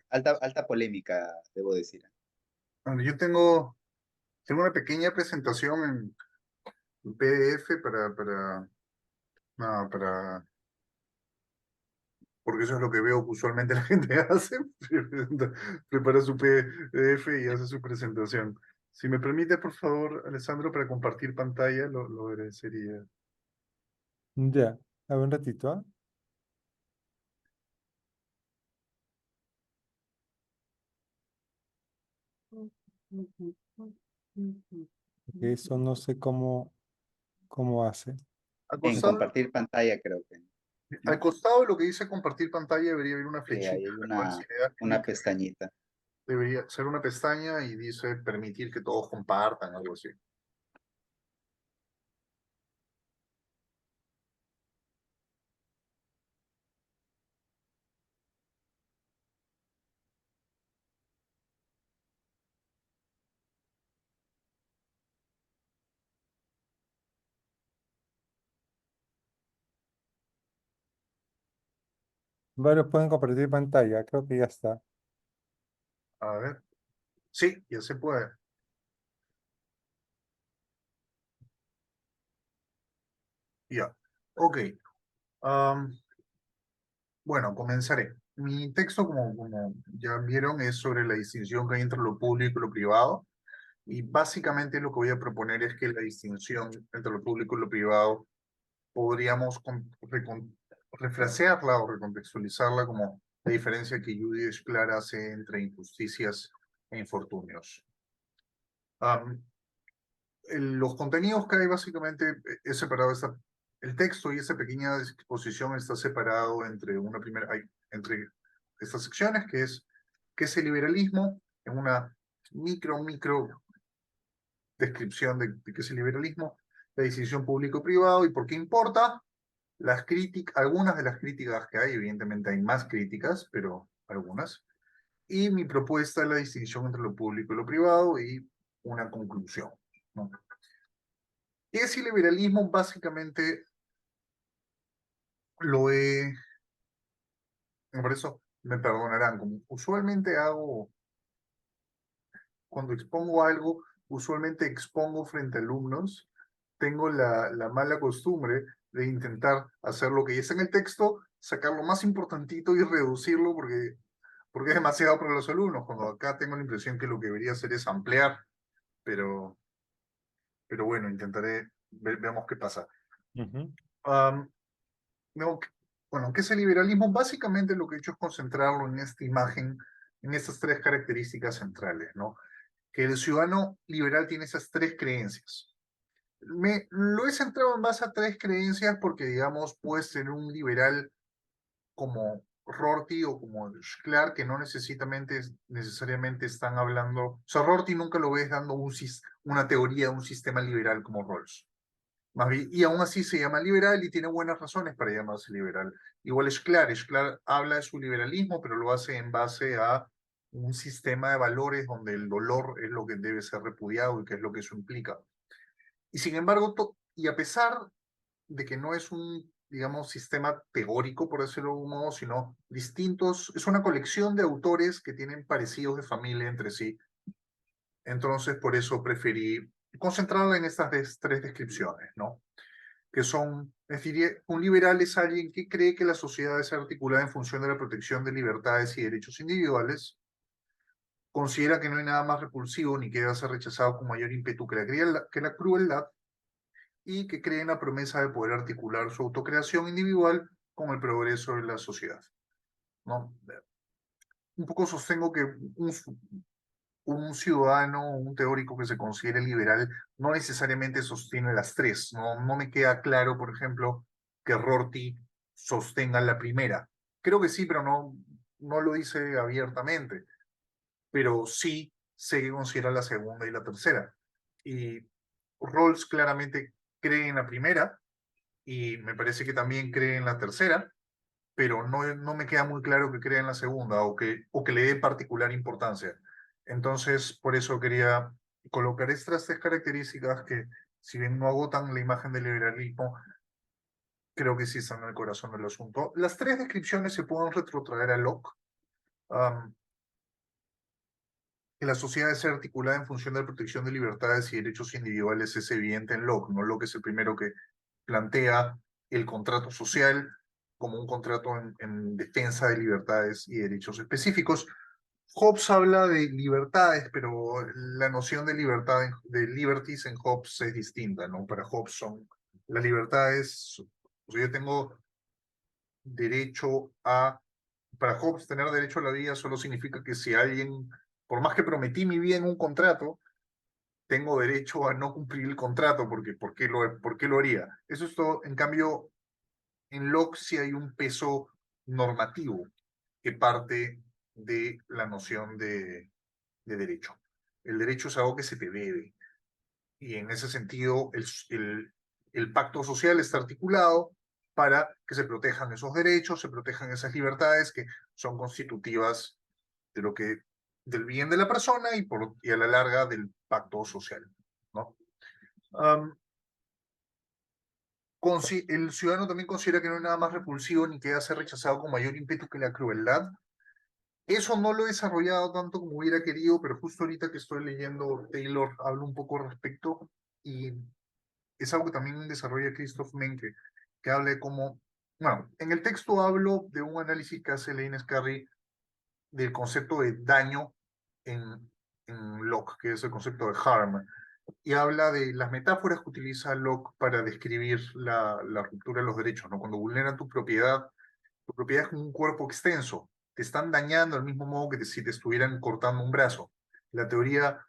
Alta polémica, debo decir. Bueno, yo tengo una pequeña presentación en PDF nada, porque eso es lo que veo que usualmente la gente hace, prepara su PDF y hace su presentación. Si me permite, por favor, Alessandro, para compartir pantalla, lo agradecería. Ya, a ver un ratito, ¿ah? Porque eso no sé cómo hace. Al En costado, compartir pantalla, creo que, al ¿no? costado de lo que dice compartir pantalla debería haber una Sí, flechita ahí en hay la cual si le das una clic pestañita. debería ser una pestaña y dice permitir que todos compartan, algo así. Varios pueden compartir pantalla, creo que ya está. A ver. Sí, ya se puede. Ya. Ok. Am, bueno, comenzaré. Mi texto, como ya vieron, es sobre la distinción que hay entre lo público y lo privado. Y básicamente lo que voy a proponer es que la distinción entre lo público y lo privado podríamos refrasearla o recontextualizarla como la diferencia que Judy Schlar hace entre injusticias e infortunios. Am, los contenidos que hay básicamente es separado, el texto y esa pequeña exposición está separado entre entre estas secciones, que es el liberalismo, en una micro descripción de qué es el liberalismo, la distinción público-privado y por qué importa, algunas de las críticas que hay, evidentemente hay más críticas, pero algunas, y mi propuesta es la distinción entre lo público y lo privado y una conclusión, ¿no? Ese liberalismo básicamente lo he, por eso me perdonarán, como usualmente hago, cuando expongo algo, usualmente expongo frente a alumnos, tengo la mala costumbre de intentar hacer lo que ya está en el texto, sacar lo más importantito y reducirlo porque es demasiado para los alumnos, cuando acá tengo la impresión que lo que debería hacer es ampliar, pero, pero bueno, intentaré, veamos qué pasa. Ujú. Um, no, bueno, ¿qué es el liberalismo? Básicamente lo que he hecho es concentrarlo en esta imagen, en estas tres características centrales, ¿no? Que el ciudadano liberal tiene esas tres creencias. Lo he centrado en base a tres creencias porque, digamos, puedes tener un liberal como Rorty o como Schlar que no necesariamente están hablando, o sea, Rorty nunca lo ves dando una teoría de un sistema liberal como Rawls. Más bien, y aún así se llama liberal y tiene buenas razones para llamarse liberal. Igual Schlar habla de su liberalismo, pero lo hace en base a un sistema de valores donde el dolor es lo que debe ser repudiado y que es lo que eso implica. Y sin embargo, y a pesar de que no es un, digamos, sistema teórico, por decirlo de algún modo, sino es una colección de autores que tienen parecidos de familia entre sí. Entonces, por eso preferí concentrarla en estas tres descripciones, ¿no? Que son, es decir, un liberal es alguien que cree que la sociedad es articulada en función de la protección de libertades y derechos individuales, considera que no hay nada más repulsivo ni que deba ser rechazado con mayor ímpetu que la crueldad, y que cree en la promesa de poder articular su autocreación individual con el progreso de la sociedad, ¿no? Un poco sostengo que un ciudadano, un teórico que se considere liberal, no necesariamente sostiene las tres. No me queda claro, por ejemplo, que Rorty sostenga la primera. Creo que sí, pero no lo dice abiertamente. Pero sí sé que considera la segunda y la tercera. Y Rawls claramente cree en la primera, y me parece que también cree en la tercera, pero no me queda muy claro que crea en la segunda o que le dé particular importancia. Entonces, por eso quería colocar estas tres características que, si bien no agotan la imagen del liberalismo, creo que sí están en el corazón del asunto. Las tres descripciones se pueden retrotraer a Locke. Que la sociedad debe ser articulada en función de la protección de libertades y derechos individuales es evidente en Locke, ¿no? Locke es el primero que plantea el contrato social como un contrato en defensa de libertades y derechos específicos. Hobbes habla de libertades, pero la noción de libertad, de liberties en Hobbes es distinta, ¿no? Para Hobbes son las libertades, o sea, yo tengo derecho a, para Hobbes tener derecho a la vida solo significa que si alguien, por más que prometí mi vida en un contrato, tengo derecho a no cumplir el contrato, porque ¿por qué lo haría? Eso es todo. En cambio, en Locke sí hay un peso normativo que parte de la noción de derecho. El derecho es algo que se te debe. Y en ese sentido, el pacto social está articulado para que se protejan esos derechos, se protejan esas libertades que son constitutivas de lo que, del bien de la persona y a la larga del pacto social, ¿no? El ciudadano también considera que no hay nada más repulsivo ni que debe ser rechazado con mayor ímpetu que la crueldad. Eso no lo he desarrollado tanto como hubiera querido, pero justo ahorita que estoy leyendo Taylor hablo un poco al respecto y es algo que también desarrolla Christoph Menke, que habla de cómo, bueno, en el texto hablo de un análisis que hace Lane Scarry del concepto de daño en Locke, que es el concepto de harm, y habla de las metáforas que utiliza Locke para describir la ruptura de los derechos, ¿no? Cuando vulneran tu propiedad es como un cuerpo extenso, te están dañando al mismo modo que si te estuvieran cortando un brazo. La teoría,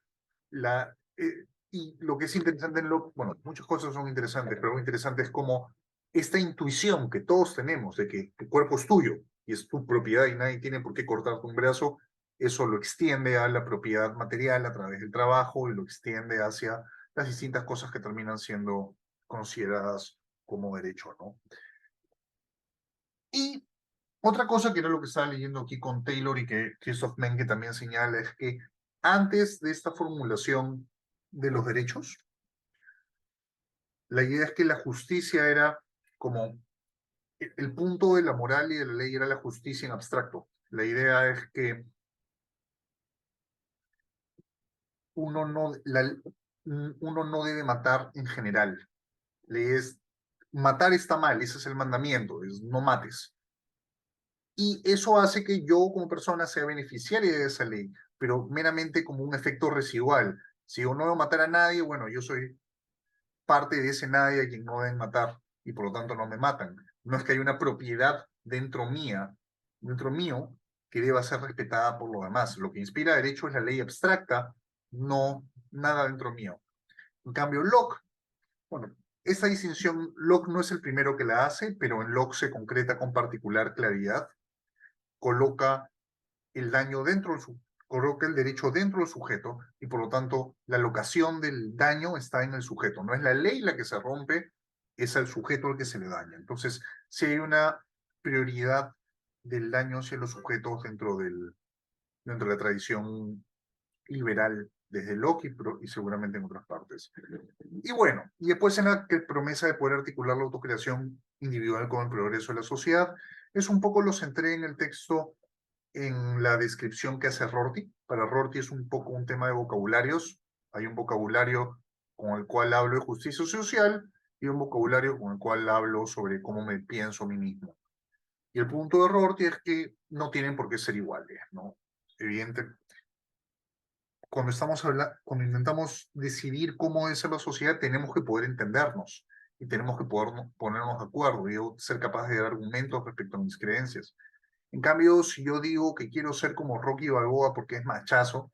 y lo que es interesante en Locke, bueno, muchas cosas son interesantes, pero lo interesante es como esta intuición que todos tenemos de que tu cuerpo es tuyo y es tu propiedad y nadie tiene por qué cortarte un brazo, eso lo extiende a la propiedad material a través del trabajo y lo extiende hacia las distintas cosas que terminan siendo consideradas como derecho, ¿no? Y otra cosa que era lo que estaba leyendo aquí con Taylor y que Christoph Menke también señala es que antes de esta formulación de los derechos, la idea es que la justicia era como el punto de la moral y de la ley era la justicia en abstracto. La idea es que uno no, uno no debe matar en general. Matar está mal, ese es el mandamiento, es no mates. Y eso hace que yo como persona sea beneficiaria de esa ley, pero meramente como un efecto residual. Si yo no debo matar a nadie, bueno, yo soy parte de ese nadie a quien no deben matar y por lo tanto no me matan. No es que haya una propiedad dentro mío, que deba ser respetada por los demás. Lo que inspira derecho es la ley abstracta, no nada dentro mío. En cambio, Locke, bueno, esta distinción, Locke no es el primero que la hace, pero en Locke se concreta con particular claridad, coloca el daño coloca el derecho dentro del sujeto y por lo tanto la locación del daño está en el sujeto. No es la ley la que se rompe, es al sujeto el que se le daña. Entonces, si hay una prioridad del daño hacia los sujetos dentro de la tradición liberal desde Locke y seguramente en otras partes. Y bueno, y después en la promesa de poder articular la autocreación individual con el progreso de la sociedad, es un poco lo centré en el texto en la descripción que hace Rorty. Para Rorty es un poco un tema de vocabularios. Hay un vocabulario con el cual hablo de justicia social y un vocabulario con el cual hablo sobre cómo me pienso a mí mismo. Y el punto de Rorty es que no tienen por qué ser iguales, ¿no? Evidente, cuando intentamos decidir cómo debe ser la sociedad, tenemos que poder entendernos y tenemos que poder ponernos de acuerdo y yo ser capaz de dar argumentos respecto a mis creencias. En cambio, si yo digo que quiero ser como Rocky Balboa porque es machazo,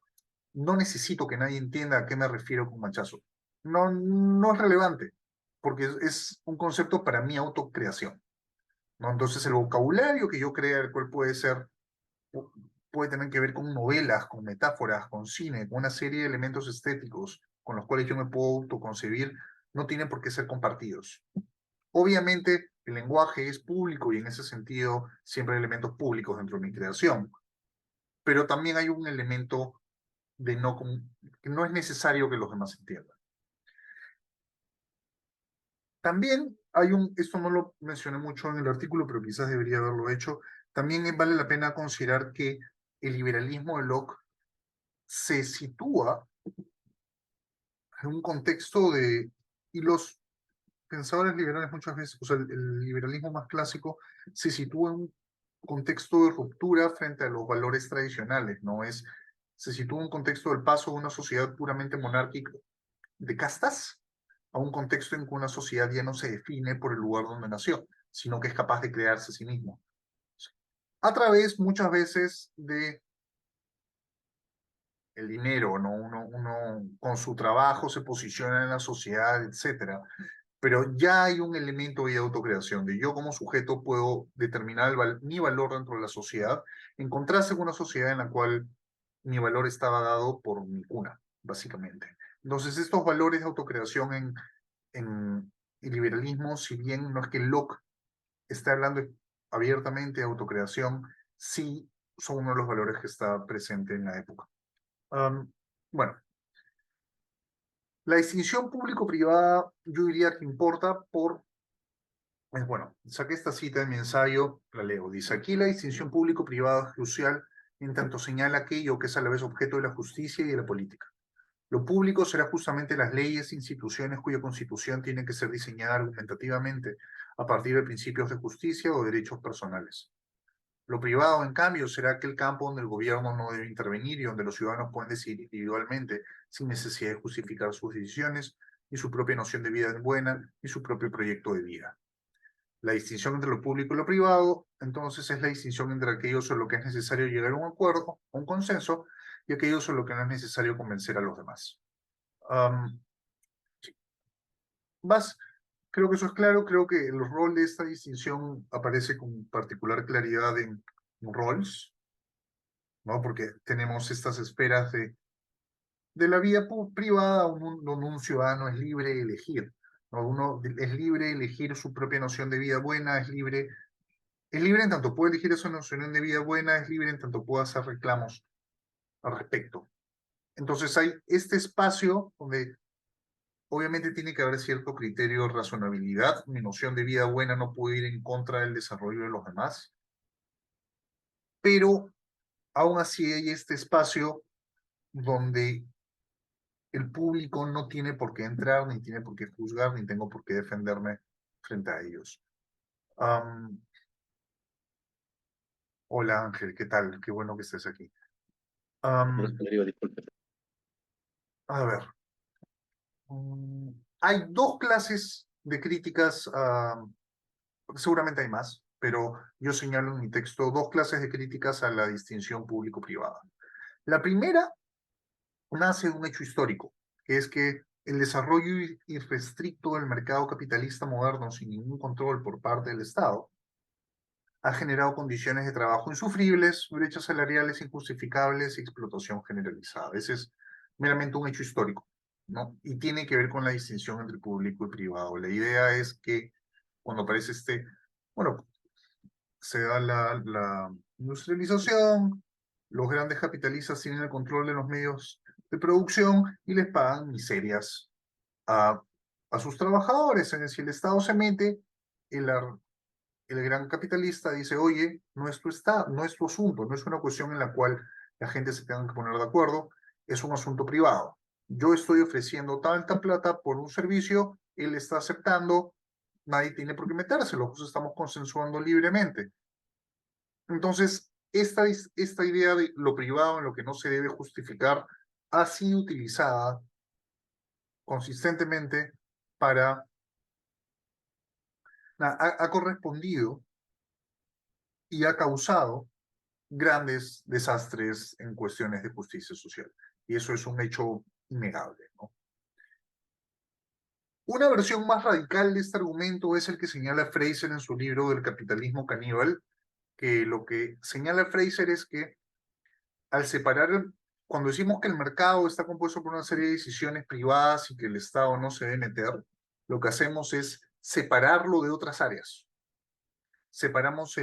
no necesito que nadie entienda a qué me refiero con machazo. No, no es relevante, porque es un concepto para mi autocreación, ¿no? Entonces, el vocabulario que yo crea, el cual puede tener que ver con novelas, con metáforas, con cine, con una serie de elementos estéticos con los cuales yo me puedo autoconcebir, no tienen por qué ser compartidos. Obviamente, el lenguaje es público y en ese sentido siempre hay elementos públicos dentro de mi creación, pero también hay un elemento de que no es necesario que los demás entiendan. También esto no lo mencioné mucho en el artículo, pero quizás debería haberlo hecho, también vale la pena considerar que el liberalismo de Locke se sitúa en un contexto y los pensadores liberales muchas veces, o sea, el liberalismo más clásico se sitúa en un contexto de ruptura frente a los valores tradicionales, ¿no? Se sitúa en un contexto del paso de una sociedad puramente monárquica de castas a un contexto en que una sociedad ya no se define por el lugar donde nació, sino que es capaz de crearse a sí mismo. A través, muchas veces, de el dinero, ¿no? Uno con su trabajo se posiciona en la sociedad, etcétera. Pero ya hay un elemento de autocreación, de yo como sujeto puedo determinar mi valor dentro de la sociedad, en contraste con una sociedad en la cual mi valor estaba dado por mi cuna, básicamente. Entonces, estos valores de autocreación en el liberalismo, si bien no es que Locke esté hablando abiertamente de autocreación, sí son uno de los valores que está presente en la época. Bueno, la distinción público-privada yo diría que importa bueno, saqué esta cita de mi ensayo, la leo. Dice, aquí la distinción público-privada es crucial en tanto señala aquello que es a la vez objeto de la justicia y de la política. Lo público será justamente las leyes e instituciones cuya constitución tiene que ser diseñada argumentativamente a partir de principios de justicia o derechos personales. Lo privado, en cambio, será aquel campo donde el gobierno no debe intervenir y donde los ciudadanos pueden decidir individualmente sin necesidad de justificar sus decisiones, ni su propia noción de vida buena, ni su propio proyecto de vida. La distinción entre lo público y lo privado, entonces, es la distinción entre aquello sobre lo que es necesario llegar a un acuerdo, a un consenso, y aquello sobre lo que no es necesario convencer a los demás. Sí. Creo que eso es claro, creo que el rol de esta distinción aparece con particular claridad en Rawls, ¿no? Porque tenemos estas esferas de la vida privada donde un ciudadano es libre de elegir, ¿no? Uno es libre de elegir su propia noción de vida buena, es libre en tanto puede elegir esa noción de vida buena, es libre en tanto pueda hacer reclamos al respecto. Entonces hay este espacio donde obviamente tiene que haber cierto criterio de razonabilidad. Mi noción de vida buena no puede ir en contra del desarrollo de los demás, pero aún así hay este espacio donde el público no tiene por qué entrar, ni tiene por qué juzgar, ni tengo por qué defenderme frente a ellos. Hola Ángel, ¿qué tal? Qué bueno que estés aquí. Disculpe. A ver, hay dos clases de críticas, seguramente hay más, pero yo señalo en mi texto dos clases de críticas a la distinción público-privada. La primera nace de un hecho histórico, que es que el desarrollo irrestricto del mercado capitalista moderno sin ningún control por parte del Estado ha generado condiciones de trabajo insufribles, brechas salariales injustificables y explotación generalizada. Ese es meramente un hecho histórico, ¿no? Y tiene que ver con la distinción entre público y privado. La idea es que cuando aparece bueno, se da la industrialización, los grandes capitalistas tienen el control de los medios de producción y les pagan miserias a, a sus trabajadores. Es decir, el Estado se mete, el gran capitalista dice, oye, no es no es tu asunto, no es una cuestión en la cual la gente se tenga que poner de acuerdo, es un asunto privado. Yo estoy ofreciendo tanta plata por un servicio, él está aceptando, nadie tiene por qué meterse, los estamos consensuando libremente. Entonces, esta idea de lo privado en lo que no se debe justificar ha sido utilizada consistentemente para, ha correspondido y ha causado grandes desastres en cuestiones de justicia social. Y eso es un hecho innegable, ¿no? Una versión más radical de este argumento es el que señala Fraser en su libro del capitalismo caníbal, que lo que señala Fraser es que al separar, cuando decimos que el mercado está compuesto por una serie de decisiones privadas y que el Estado no se debe meter, lo que hacemos es separarlo de otras áreas. Separamos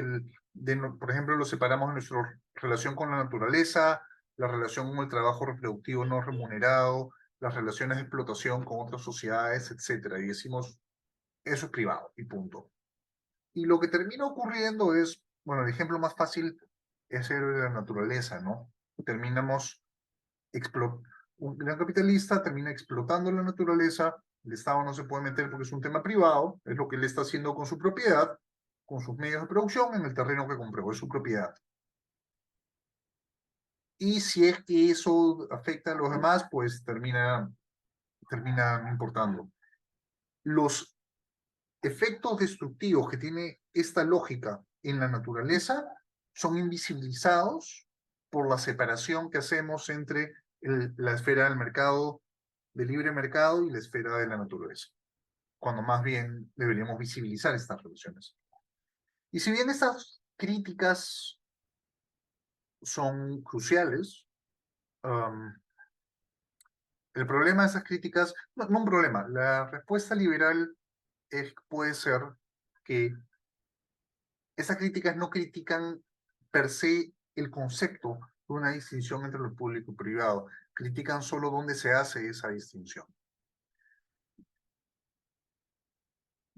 por ejemplo, lo separamos de nuestra relación con la naturaleza, la relación con el trabajo reproductivo no remunerado, las relaciones de explotación con otras sociedades, etc. Y decimos, eso es privado y punto. Y lo que termina ocurriendo es, bueno, el ejemplo más fácil es el de la naturaleza, ¿no? Terminamos, un gran capitalista termina explotando la naturaleza, el Estado no se puede meter porque es un tema privado, es lo que él está haciendo con su propiedad, con sus medios de producción en el terreno que compró, es su propiedad. Y si es que eso afecta a los demás, pues termina no importando. Los efectos destructivos que tiene esta lógica en la naturaleza son invisibilizados por la separación que hacemos entre la esfera del mercado, del libre mercado y la esfera de la naturaleza, cuando más bien deberíamos visibilizar estas relaciones. Y si bien estas críticas son cruciales, el problema de esas críticas, no un problema, la respuesta liberal puede ser que esas críticas no critican per se el concepto de una distinción entre lo público y privado, critican solo dónde se hace esa distinción.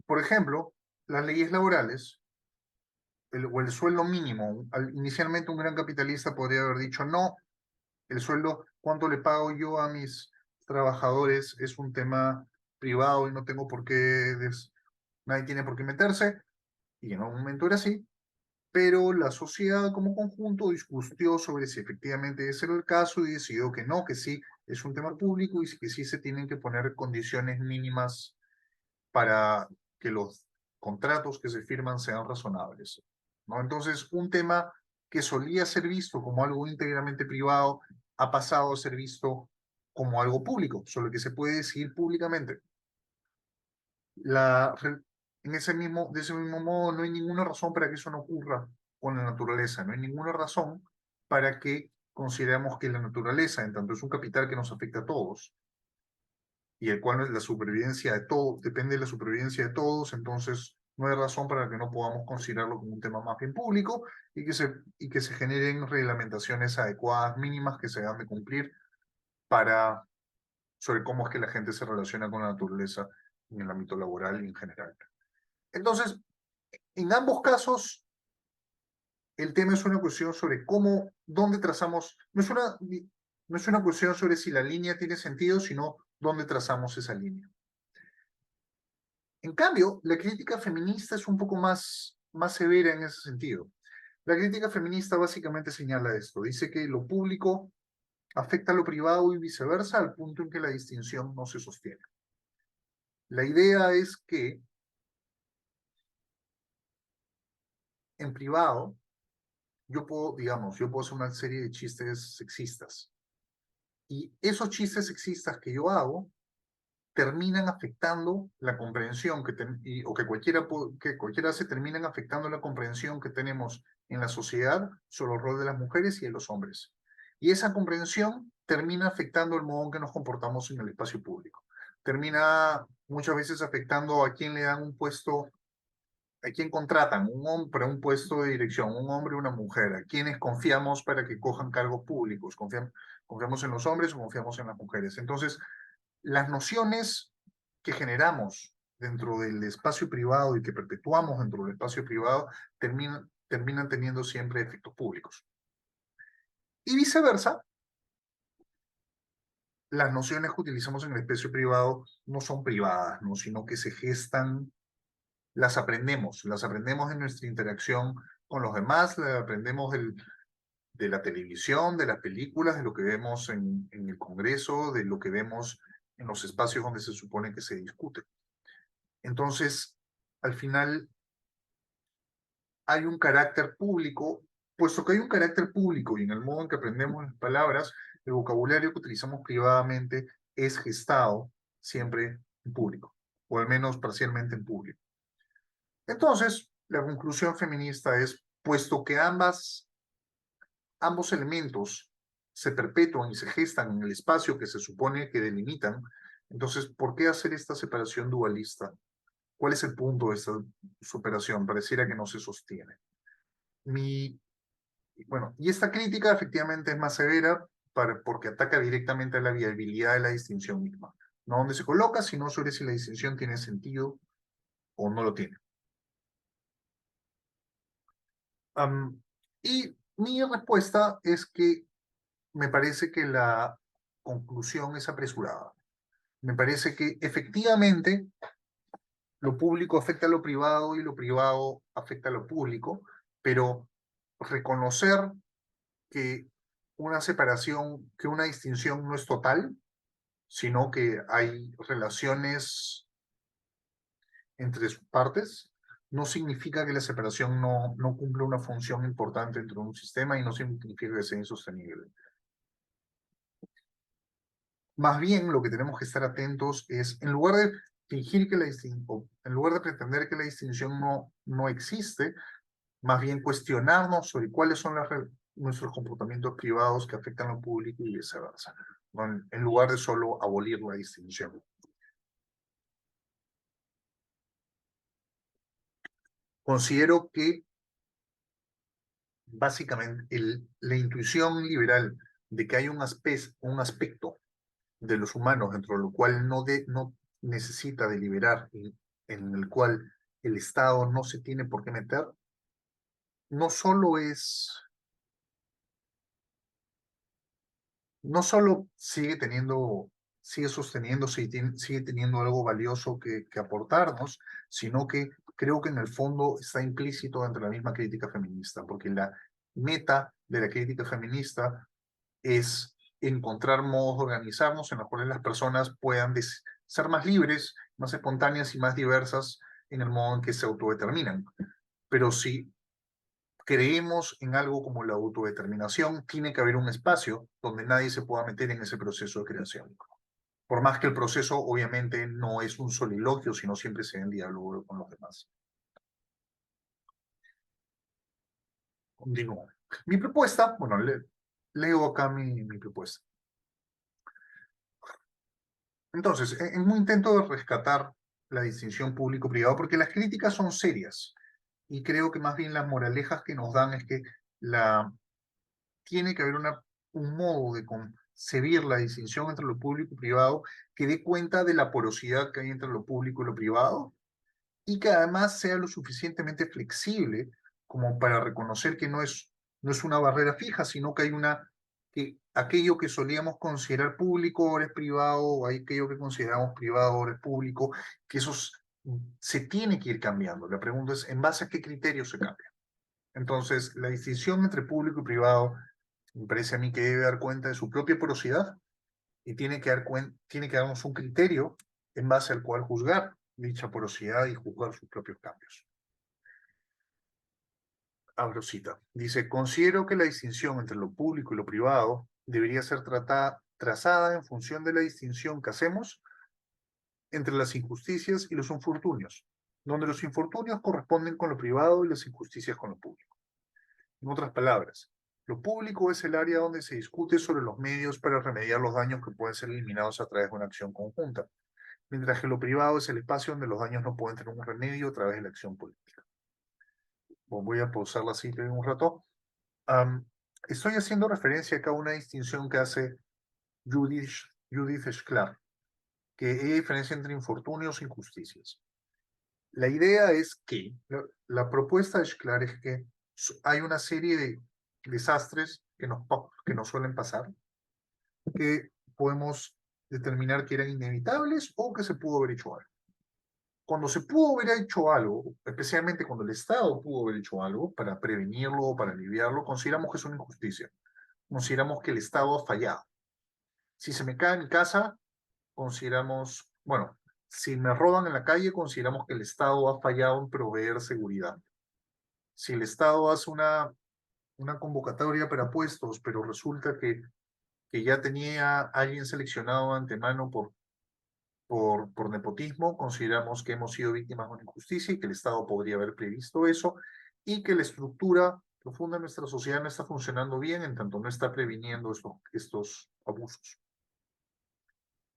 Por ejemplo, las leyes laborales, o el sueldo mínimo. Inicialmente un gran capitalista podría haber dicho, no, el sueldo, cuánto le pago yo a mis trabajadores es un tema privado y no tengo por qué, nadie tiene por qué meterse, y en un momento era así, pero la sociedad como conjunto discutió sobre si efectivamente ese era el caso y decidió que no, que sí, es un tema público y que sí se tienen que poner condiciones mínimas para que los contratos que se firman sean razonables, ¿no? Entonces, un tema que solía ser visto como algo íntegramente privado ha pasado a ser visto como algo público, solo que se puede decir públicamente. De ese mismo modo, no hay ninguna razón para que eso no ocurra con la naturaleza, no hay ninguna razón para que consideremos que la naturaleza, en tanto es un capital que nos afecta a todos, y el cual la supervivencia de todos, depende de la supervivencia de todos, entonces no hay razón para que no podamos considerarlo como un tema más bien público y que se generen reglamentaciones adecuadas, mínimas, que se han de cumplir sobre cómo es que la gente se relaciona con la naturaleza en el ámbito laboral y en general. Entonces, en ambos casos, el tema es una cuestión sobre dónde trazamos, no es una cuestión sobre si la línea tiene sentido, sino dónde trazamos esa línea. En cambio, la crítica feminista es un poco más severa en ese sentido. La crítica feminista básicamente señala esto, dice que lo público afecta a lo privado y viceversa al punto en que la distinción no se sostiene. La idea es que en privado yo puedo hacer una serie de chistes sexistas y esos chistes sexistas que yo hago terminan afectando la comprensión o que cualquiera hace, terminan afectando la comprensión que tenemos en la sociedad sobre el rol de las mujeres y de los hombres. Y esa comprensión termina afectando el modo en que nos comportamos en el espacio público. Termina muchas veces afectando a quién le dan un puesto, a quién contratan, un hombre para un puesto de dirección, un hombre o una mujer, a quienes confiamos para que cojan cargos públicos, confiamos en los hombres o confiamos en las mujeres. Entonces, las nociones que generamos dentro del espacio privado y que perpetuamos dentro del espacio privado terminan teniendo siempre efectos públicos. Y viceversa, las nociones que utilizamos en el espacio privado no son privadas, ¿no? Sino que se gestan, las aprendemos en nuestra interacción con los demás, las aprendemos de la televisión, de las películas, de lo que vemos en el Congreso, de lo que vemos en los espacios donde se supone que se discute. Entonces, al final, hay un carácter público, puesto que hay un carácter público y en el modo en que aprendemos las palabras, el vocabulario que utilizamos privadamente es gestado siempre en público, o al menos parcialmente en público. Entonces, la conclusión feminista es, puesto que ambos elementos se perpetúan y se gestan en el espacio que se supone que delimitan, entonces, ¿por qué hacer esta separación dualista? ¿Cuál es el punto de esta superación? Pareciera que no se sostiene. Y esta crítica efectivamente es más severa porque ataca directamente a la viabilidad de la distinción misma. No dónde se coloca, sino sobre si la distinción tiene sentido o no lo tiene. Y mi respuesta es que me parece que la conclusión es apresurada. Me parece que efectivamente lo público afecta a lo privado y lo privado afecta a lo público, pero reconocer que una separación, que una distinción no es total, sino que hay relaciones entre sus partes, no significa que la separación no cumpla una función importante dentro de un sistema y no significa que sea insostenible. Más bien, lo que tenemos que estar atentos es, en lugar de fingir que la distinción, en lugar de pretender que la distinción no existe, más bien cuestionarnos sobre cuáles son nuestros comportamientos privados que afectan a lo público y viceversa, ¿no? En lugar de solo abolir la distinción. Considero que básicamente la intuición liberal de que hay un aspecto de los humanos dentro de lo cual no necesita deliberar y en el cual el Estado no se tiene por qué meter, no solo es, no solo sigue sosteniéndose y sigue teniendo algo valioso que aportarnos, sino que creo que en el fondo está implícito dentro de la misma crítica feminista, porque la meta de la crítica feminista es encontrar modos de organizarnos en los cuales las personas puedan ser más libres, más espontáneas y más diversas en el modo en que se autodeterminan. Pero si creemos en algo como la autodeterminación, tiene que haber un espacio donde nadie se pueda meter en ese proceso de creación. Por más que el proceso obviamente no es un soliloquio, sino siempre se ve en diálogo con los demás. Continúo. Mi propuesta, bueno, leo acá mi propuesta. Entonces, en un intento de rescatar la distinción público-privado, porque las críticas son serias, y creo que más bien las moralejas que nos dan es que tiene que haber un modo de concebir la distinción entre lo público y privado que dé cuenta de la porosidad que hay entre lo público y lo privado, y que además sea lo suficientemente flexible como para reconocer que no es una barrera fija, sino que hay que aquello que solíamos considerar público ahora es privado, o aquello que consideramos privado ahora es público, que se tiene que ir cambiando. La pregunta es, ¿en base a qué criterios se cambia? Entonces, la distinción entre público y privado me parece a mí que debe dar cuenta de su propia porosidad y tiene que darnos un criterio en base al cual juzgar dicha porosidad y juzgar sus propios cambios. Abro cita. Dice, considero que la distinción entre lo público y lo privado debería ser trazada en función de la distinción que hacemos entre las injusticias y los infortunios, donde los infortunios corresponden con lo privado y las injusticias con lo público. En otras palabras, lo público es el área donde se discute sobre los medios para remediar los daños que pueden ser eliminados a través de una acción conjunta, mientras que lo privado es el espacio donde los daños no pueden tener un remedio a través de la acción política. Voy a pausar la cita un rato. Estoy haciendo referencia acá a una distinción que hace Judith Schlar, que hay diferencia entre infortunios e injusticias. La idea es que, la propuesta de Schlar es que hay una serie de desastres que nos suelen pasar, que podemos determinar que eran inevitables o que se pudo haber hecho algo. Cuando se pudo haber hecho algo, especialmente cuando el Estado pudo haber hecho algo para prevenirlo o para aliviarlo, consideramos que es una injusticia. Consideramos que el Estado ha fallado. Si se me cae mi casa, consideramos, bueno, si me roban en la calle, consideramos que el Estado ha fallado en proveer seguridad. Si el Estado hace una convocatoria para puestos, pero resulta que ya tenía alguien seleccionado de antemano por nepotismo, consideramos que hemos sido víctimas de una injusticia y que el Estado podría haber previsto eso y que la estructura profunda de nuestra sociedad no está funcionando bien, en tanto no está previniendo estos abusos.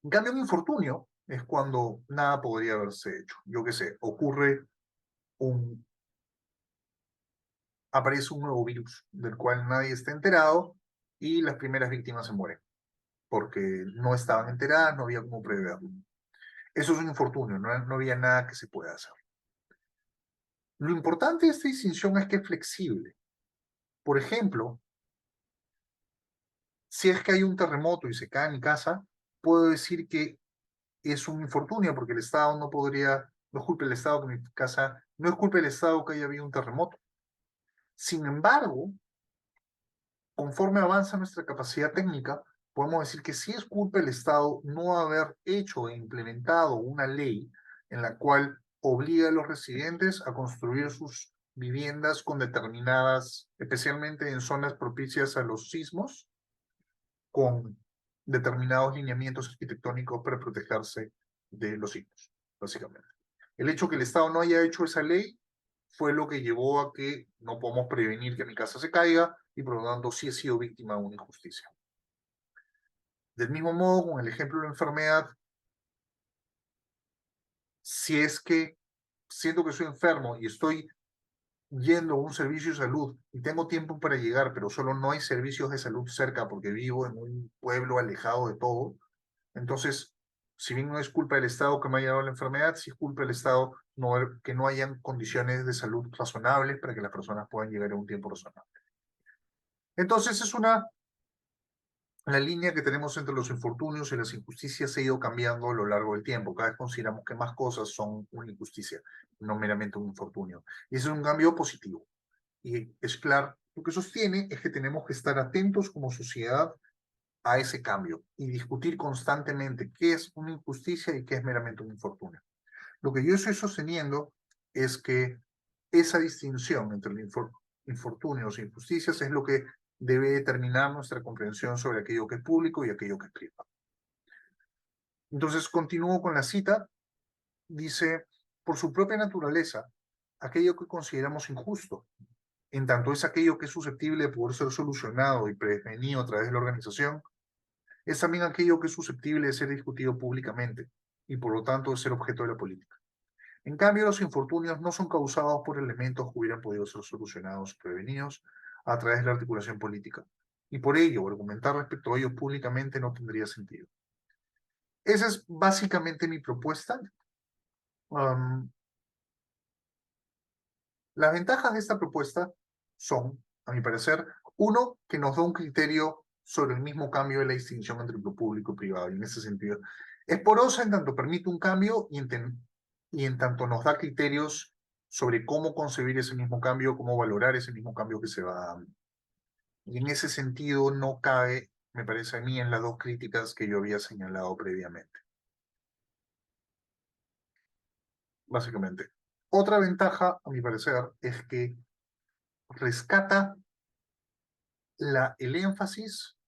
En cambio, un infortunio es cuando nada podría haberse hecho. Yo qué sé, aparece un nuevo virus del cual nadie está enterado y las primeras víctimas se mueren porque no estaban enteradas, no había cómo preverlo. Eso es un infortunio, no había nada que se pueda hacer. Lo importante de esta distinción es que es flexible. Por ejemplo, si es que hay un terremoto y se cae mi casa, puedo decir que es un infortunio porque el Estado no podría, no es culpa del Estado que mi casa, no es culpa del Estado que haya habido un terremoto. Sin embargo, conforme avanza nuestra capacidad técnica, podemos decir que sí es culpa del Estado no haber hecho e implementado una ley en la cual obliga a los residentes a construir sus viviendas con determinadas, especialmente en zonas propicias a los sismos, con determinados lineamientos arquitectónicos para protegerse de los sismos, básicamente. El hecho que el Estado no haya hecho esa ley fue lo que llevó a que no podamos prevenir que mi casa se caiga y por lo tanto sí he sido víctima de una injusticia. Del mismo modo, con el ejemplo de la enfermedad, si es que siento que soy enfermo y estoy yendo a un servicio de salud y tengo tiempo para llegar, pero solo no hay servicios de salud cerca porque vivo en un pueblo alejado de todo, entonces, si bien no es culpa del Estado que me haya dado la enfermedad, sí es culpa del Estado que no hayan condiciones de salud razonables para que las personas puedan llegar a un tiempo razonable. Entonces, la línea que tenemos entre los infortunios y las injusticias se ha ido cambiando a lo largo del tiempo. Cada vez consideramos que más cosas son una injusticia, no meramente un infortunio. Y ese es un cambio positivo. Y es claro, lo que sostiene es que tenemos que estar atentos como sociedad a ese cambio y discutir constantemente qué es una injusticia y qué es meramente un infortunio. Lo que yo estoy sosteniendo es que esa distinción entre infortunios e injusticias es lo que debe determinar nuestra comprensión sobre aquello que es público y aquello que es privado. Entonces, continúo con la cita. Dice, por su propia naturaleza, aquello que consideramos injusto, en tanto es aquello que es susceptible de poder ser solucionado y prevenido a través de la organización, es también aquello que es susceptible de ser discutido públicamente y por lo tanto de ser objeto de la política. En cambio, los infortunios no son causados por elementos que hubieran podido ser solucionados y prevenidos a través de la articulación política, y por ello argumentar respecto a ellos públicamente no tendría sentido. Esa es básicamente mi propuesta. Las ventajas de esta propuesta son, a mi parecer, uno, que nos da un criterio sobre el mismo cambio de la distinción entre lo público y privado, y en ese sentido es porosa en tanto permite un cambio y en tanto nos da criterios sobre cómo concebir ese mismo cambio, cómo valorar ese mismo cambio que se va dando. Y en ese sentido no cabe, me parece a mí, en las dos críticas que yo había señalado previamente. Básicamente. Otra ventaja, a mi parecer, es que rescata el énfasis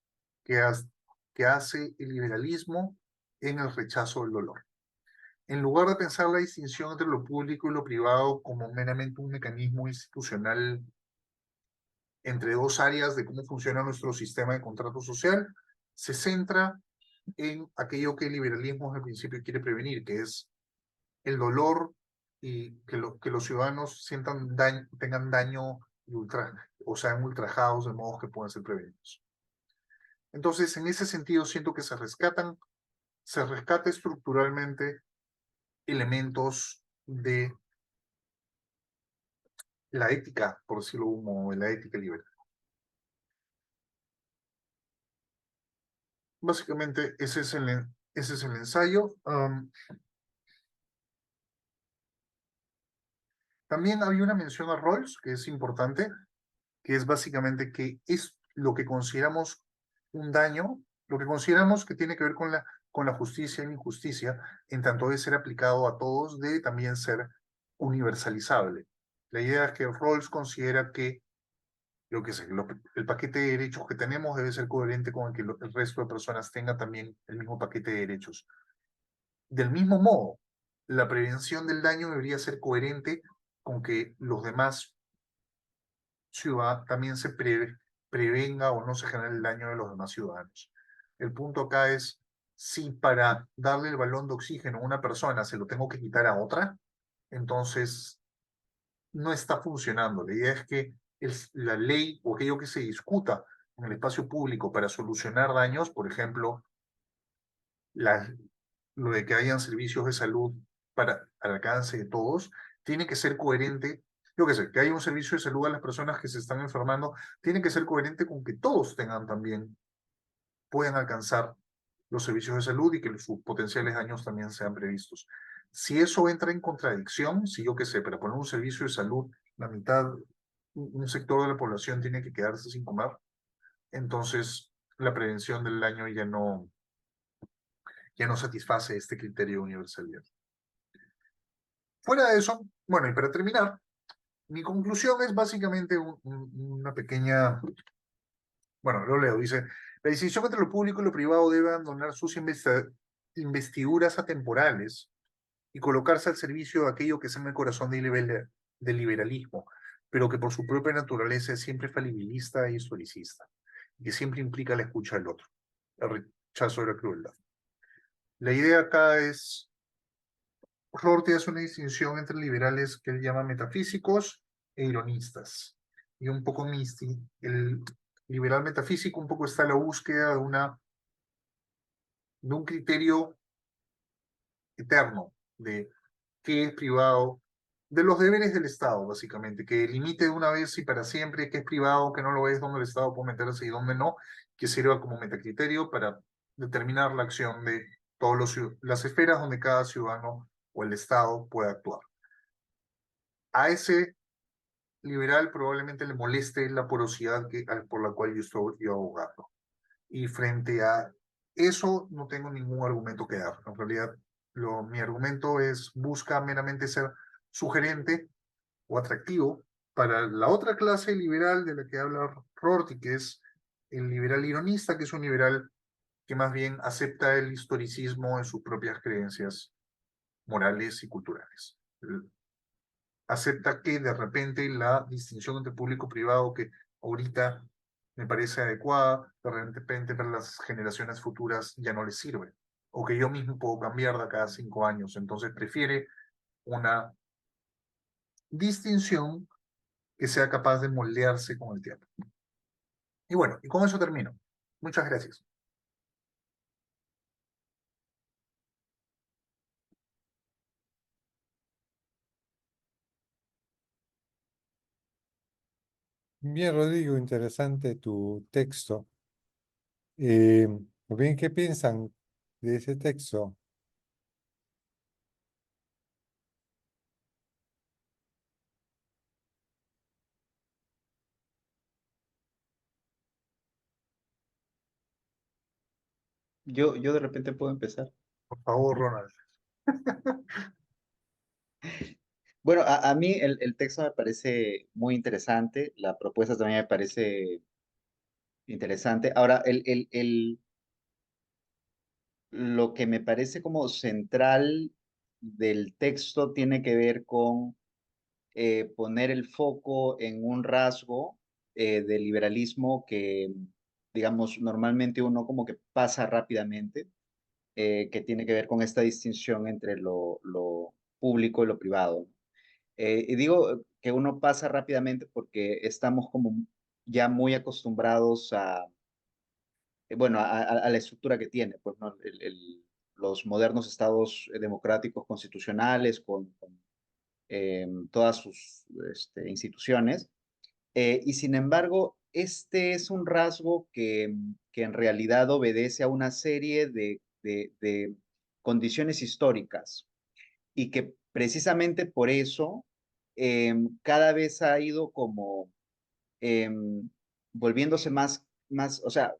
que hace el liberalismo en el rechazo del dolor. En lugar de pensar la distinción entre lo público y lo privado como meramente un mecanismo institucional entre dos áreas de cómo funciona nuestro sistema de contrato social, se centra en aquello que el liberalismo al principio quiere prevenir, que es el dolor y que los ciudadanos tengan daño o sean ultrajados de modos que puedan ser prevenidos. Entonces, en ese sentido, siento que se rescata estructuralmente elementos de la ética, por decirlo como de la ética liberal. Básicamente, ese es el ensayo. También había una mención a Rawls, que es importante, que es básicamente que es lo que consideramos un daño, lo que consideramos que tiene que ver con la justicia y la injusticia, en tanto de ser aplicado a todos, debe también ser universalizable. La idea es que Rawls considera que el paquete de derechos que tenemos debe ser coherente con el que el resto de personas tenga también el mismo paquete de derechos. Del mismo modo, la prevención del daño debería ser coherente con que los demás ciudadanos también se prevenga o no se genere el daño de los demás ciudadanos. El punto acá es, si para darle el balón de oxígeno a una persona se lo tengo que quitar a otra, entonces no está funcionando. La idea es que la ley o aquello que se discuta en el espacio público para solucionar daños, por ejemplo, lo de que hayan servicios de salud al alcance de todos, tiene que ser coherente yo qué sé, que haya un servicio de salud a las personas que se están enfermando, tiene que ser coherente con que todos tengan también, puedan alcanzar los servicios de salud y que sus potenciales daños también sean previstos. Si eso entra en contradicción, si yo qué sé, para poner un servicio de salud, la mitad, un sector de la población tiene que quedarse sin comer, entonces la prevención del daño ya no satisface este criterio de universalidad. Fuera de eso, bueno, y para terminar, mi conclusión es básicamente una pequeña, bueno, lo leo, dice, la distinción entre lo público y lo privado debe abandonar sus investiduras atemporales y colocarse al servicio de aquello que es en el corazón del liberalismo, pero que por su propia naturaleza es siempre falibilista e historicista, y que siempre implica la escucha del otro, el rechazo de la crueldad. La idea acá es, Rorty hace una distinción entre liberales que él llama metafísicos e ironistas, y un poco el liberal metafísico un poco está en la búsqueda de un criterio eterno de qué es privado, de los deberes del Estado, básicamente, que limite de una vez y para siempre qué es privado, qué no lo es, dónde el Estado puede meterse y dónde no, que sirva como metacriterio para determinar la acción de todas las esferas donde cada ciudadano o el Estado puede actuar. A ese liberal probablemente le moleste la porosidad por la cual yo estoy abogando. Y frente a eso no tengo ningún argumento que dar. En realidad, mi argumento busca meramente ser sugerente o atractivo para la otra clase liberal de la que habla Rorty, que es el liberal ironista, que es un liberal que más bien acepta el historicismo en sus propias creencias morales y culturales. Acepta que de repente la distinción entre público y privado, que ahorita me parece adecuada, de repente para las generaciones futuras ya no les sirve, o que yo mismo puedo cambiarla cada 5 años, entonces prefiere una distinción que sea capaz de moldearse con el tiempo. Y bueno, y con eso termino. Muchas gracias. Bien, Rodrigo, interesante tu texto. Bien, ¿qué piensan de ese texto? Yo de repente puedo empezar. Por favor, Ronald. Bueno, a mí el texto me parece muy interesante, la propuesta también me parece interesante. Ahora, lo que me parece como central del texto tiene que ver con poner el foco en un rasgo del liberalismo que, digamos, normalmente uno como que pasa rápidamente, que tiene que ver con esta distinción entre lo público y lo privado. Y digo que uno pasa rápidamente porque estamos como ya muy acostumbrados a, bueno, a la estructura que tiene, pues, ¿no? Los modernos estados democráticos constitucionales con todas sus instituciones. Y sin embargo, este es un rasgo que en realidad obedece a una serie de condiciones históricas y que precisamente por eso cada vez ha ido como volviéndose o sea,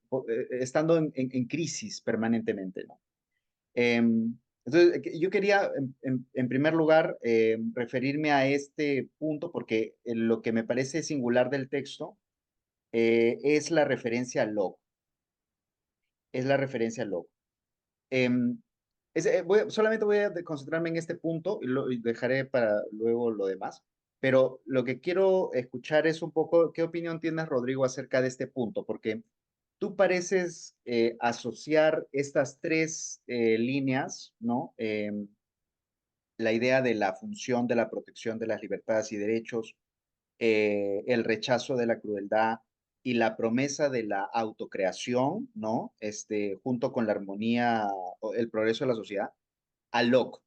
estando en crisis permanentemente, ¿no? Entonces, yo quería, en primer lugar, referirme a este punto porque lo que me parece singular del texto es la referencia al log. Es la referencia al log. Em, solamente voy a concentrarme en este punto y dejaré para luego lo demás. Pero lo que quiero escuchar es un poco qué opinión tienes, Rodrigo, acerca de este punto, porque tú pareces asociar estas tres líneas, ¿no? La idea de la función de la protección de las libertades y derechos, el rechazo de la crueldad y la promesa de la autocreación, ¿no? Junto con la armonía, el progreso de la sociedad, a Locke.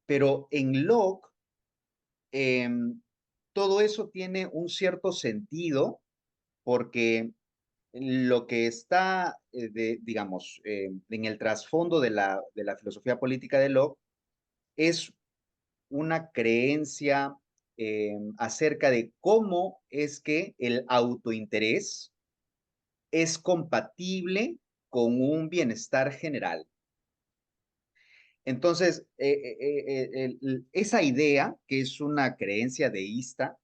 Pero en Locke, todo eso tiene un cierto sentido porque lo que está, digamos, en el trasfondo de la filosofía política de Locke es una creencia acerca de cómo es que el autointerés es compatible con un bienestar general. Entonces, esa idea, que es una creencia deísta,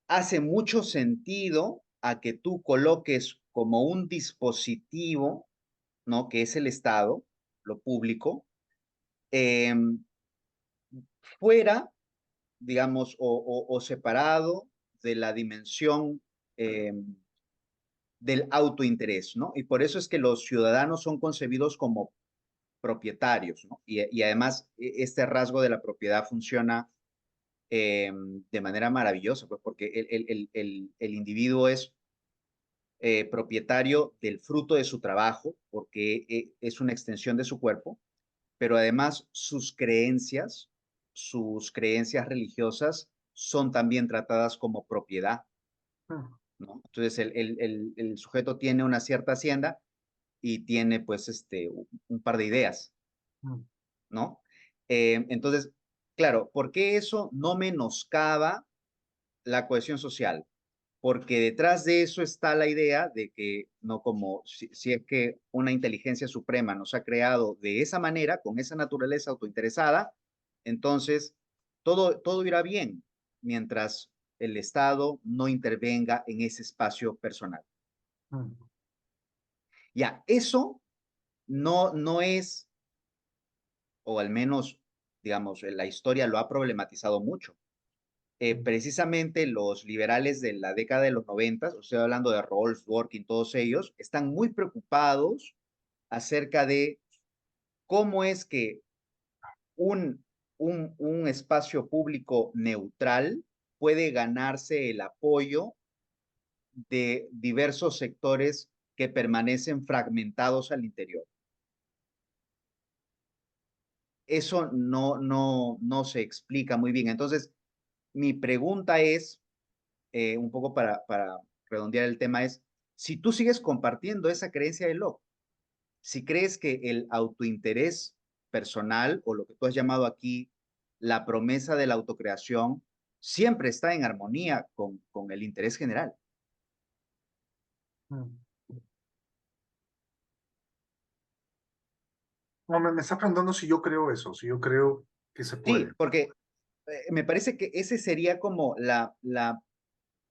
hace mucho sentido a que tú coloques como un dispositivo, ¿no? Que es el Estado, lo público, em, fuera, digamos, o separado de la dimensión del autointerés, ¿no? Y por eso es que los ciudadanos son concebidos como propietarios, ¿no? Y además este rasgo de la propiedad funciona de manera maravillosa, pues porque el individuo es propietario del fruto de su trabajo, porque es una extensión de su cuerpo, pero además sus creencias religiosas son también tratadas como propiedad, Mm, ¿no? Entonces el sujeto tiene una cierta hacienda y tiene pues un par de ideas, mm, ¿no? Entonces, claro, ¿por qué eso no menoscaba la cohesión social? Porque detrás de eso está la idea de que, no como si es que una inteligencia suprema nos ha creado de esa manera, con esa naturaleza autointeresada, entonces todo irá bien mientras el Estado no intervenga en ese espacio personal. mm, Ya, eso no es, o al menos, digamos, la historia lo ha problematizado mucho. mm. Precisamente los liberales de la década de los 90, estoy hablando de Rawls, Dworkin, todos ellos, están muy preocupados acerca de cómo es que un, un espacio público neutral puede ganarse el apoyo de diversos sectores que permanecen fragmentados al interior. Eso no se explica muy bien. Entonces, mi pregunta es, un poco para redondear el tema, es, si tú sigues compartiendo esa creencia de Locke, si crees que el autointerés personal o lo que tú has llamado aquí la promesa de la autocreación siempre está en armonía con el interés general. Mm. No, me estás preguntando si yo creo eso, si yo creo que se puede. Sí, porque me parece que ese sería como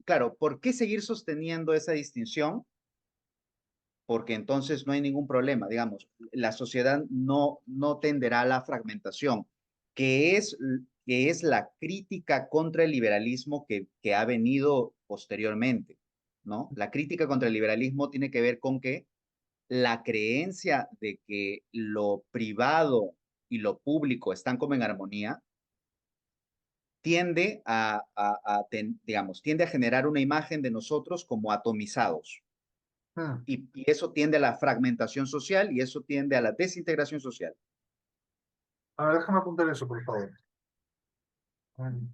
claro, ¿por qué seguir sosteniendo esa distinción? Porque entonces no hay ningún problema, digamos, la sociedad no tenderá a la fragmentación, que es, que es la crítica contra el liberalismo que ha venido posteriormente, ¿no? La crítica contra el liberalismo tiene que ver con que la creencia de que lo privado y lo público están como en armonía tiende digamos, tiende a generar una imagen de nosotros como atomizados, Mm. y eso tiende a la fragmentación social y eso tiende a la desintegración social. A ver, déjame apuntar eso, por favor. Mm,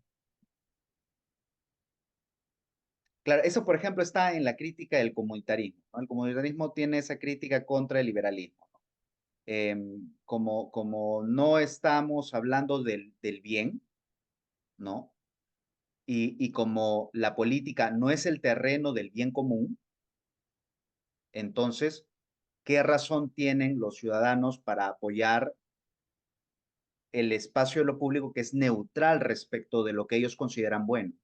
Claro, eso por ejemplo está en la crítica del comunitarismo, ¿no? El comunitarismo tiene esa crítica contra el liberalismo, ¿no? Como no estamos hablando del bien, ¿no? Y como la política no es el terreno del bien común, entonces, ¿qué razón tienen los ciudadanos para apoyar el espacio de lo público que es neutral respecto de lo que ellos consideran bueno?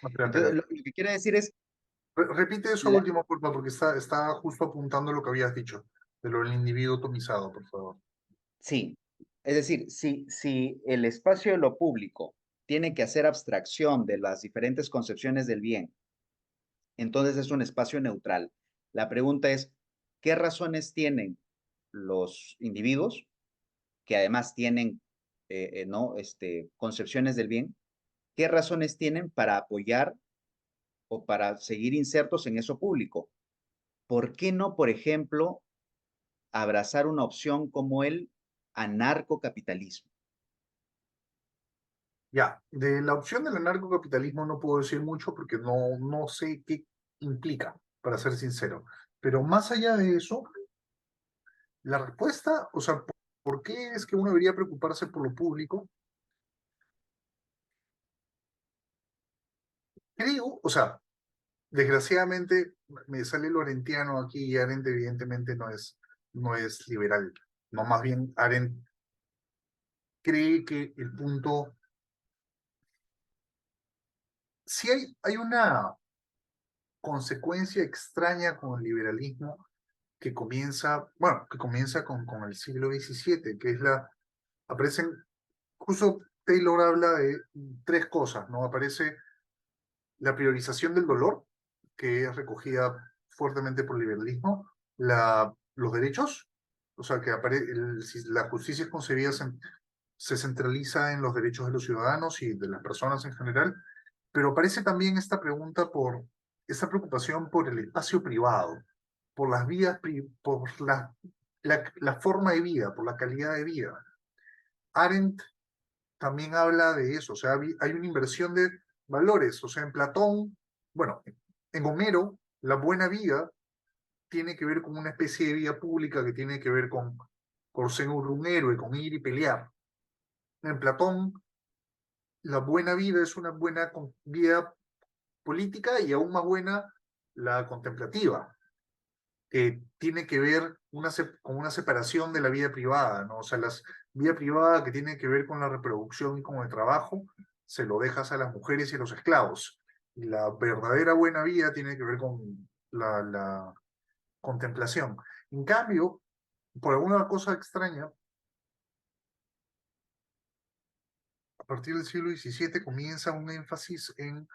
espera, Entonces, espera. lo que quiero decir es, Repite eso la- último, por favor, porque está justo apuntando lo que habías dicho, de lo del individuo atomizado, por favor. sí, es decir, si el espacio de lo público tiene que hacer abstracción de las diferentes concepciones del bien, entonces es un espacio neutral. La pregunta es, ¿qué razones tienen los individuos que además tienen, ¿no? Concepciones del bien? ¿Qué razones tienen para apoyar o para seguir insertos en eso público? ¿Por qué no, por ejemplo, abrazar una opción como el anarcocapitalismo. Ya, de la opción del anarcocapitalismo no puedo decir mucho porque no sé qué implica, para ser sincero. Pero más allá de eso, la respuesta, o sea, ¿por qué es que uno debería preocuparse por lo público? Creo, o sea, desgraciadamente me sale Lorentiano aquí y Arendt evidentemente no es liberal. No, más bien Arendt cree que el punto, si hay una consecuencia extraña con el liberalismo que comienza, bueno, que comienza con el siglo XVII, que es aparecen, justo Taylor habla de tres cosas, ¿no? Aparece la priorización del dolor, que es recogida fuertemente por el liberalismo, los derechos, o sea, que si la justicia es concebida se centraliza en los derechos de los ciudadanos y de las personas en general, pero aparece también esta preocupación por el espacio privado, por las vidas, por la forma de vida, por la calidad de vida. Arendt también habla de eso, o sea, hay una inversión de valores, o sea, en Platón, bueno, en Homero, la buena vida tiene que ver con una especie de vida pública que tiene que ver con ser un héroe, con ir y pelear. En Platón, la buena vida es una buena vida política y aún más buena la contemplativa, que tiene que ver con una separación de la vida privada, ¿no? O sea, la vida privada que tiene que ver con la reproducción y con el trabajo, se lo dejas a las mujeres y a los esclavos. Y la verdadera buena vida tiene que ver con la contemplación. En cambio, por alguna cosa extraña, a partir del siglo XVII comienza un énfasis en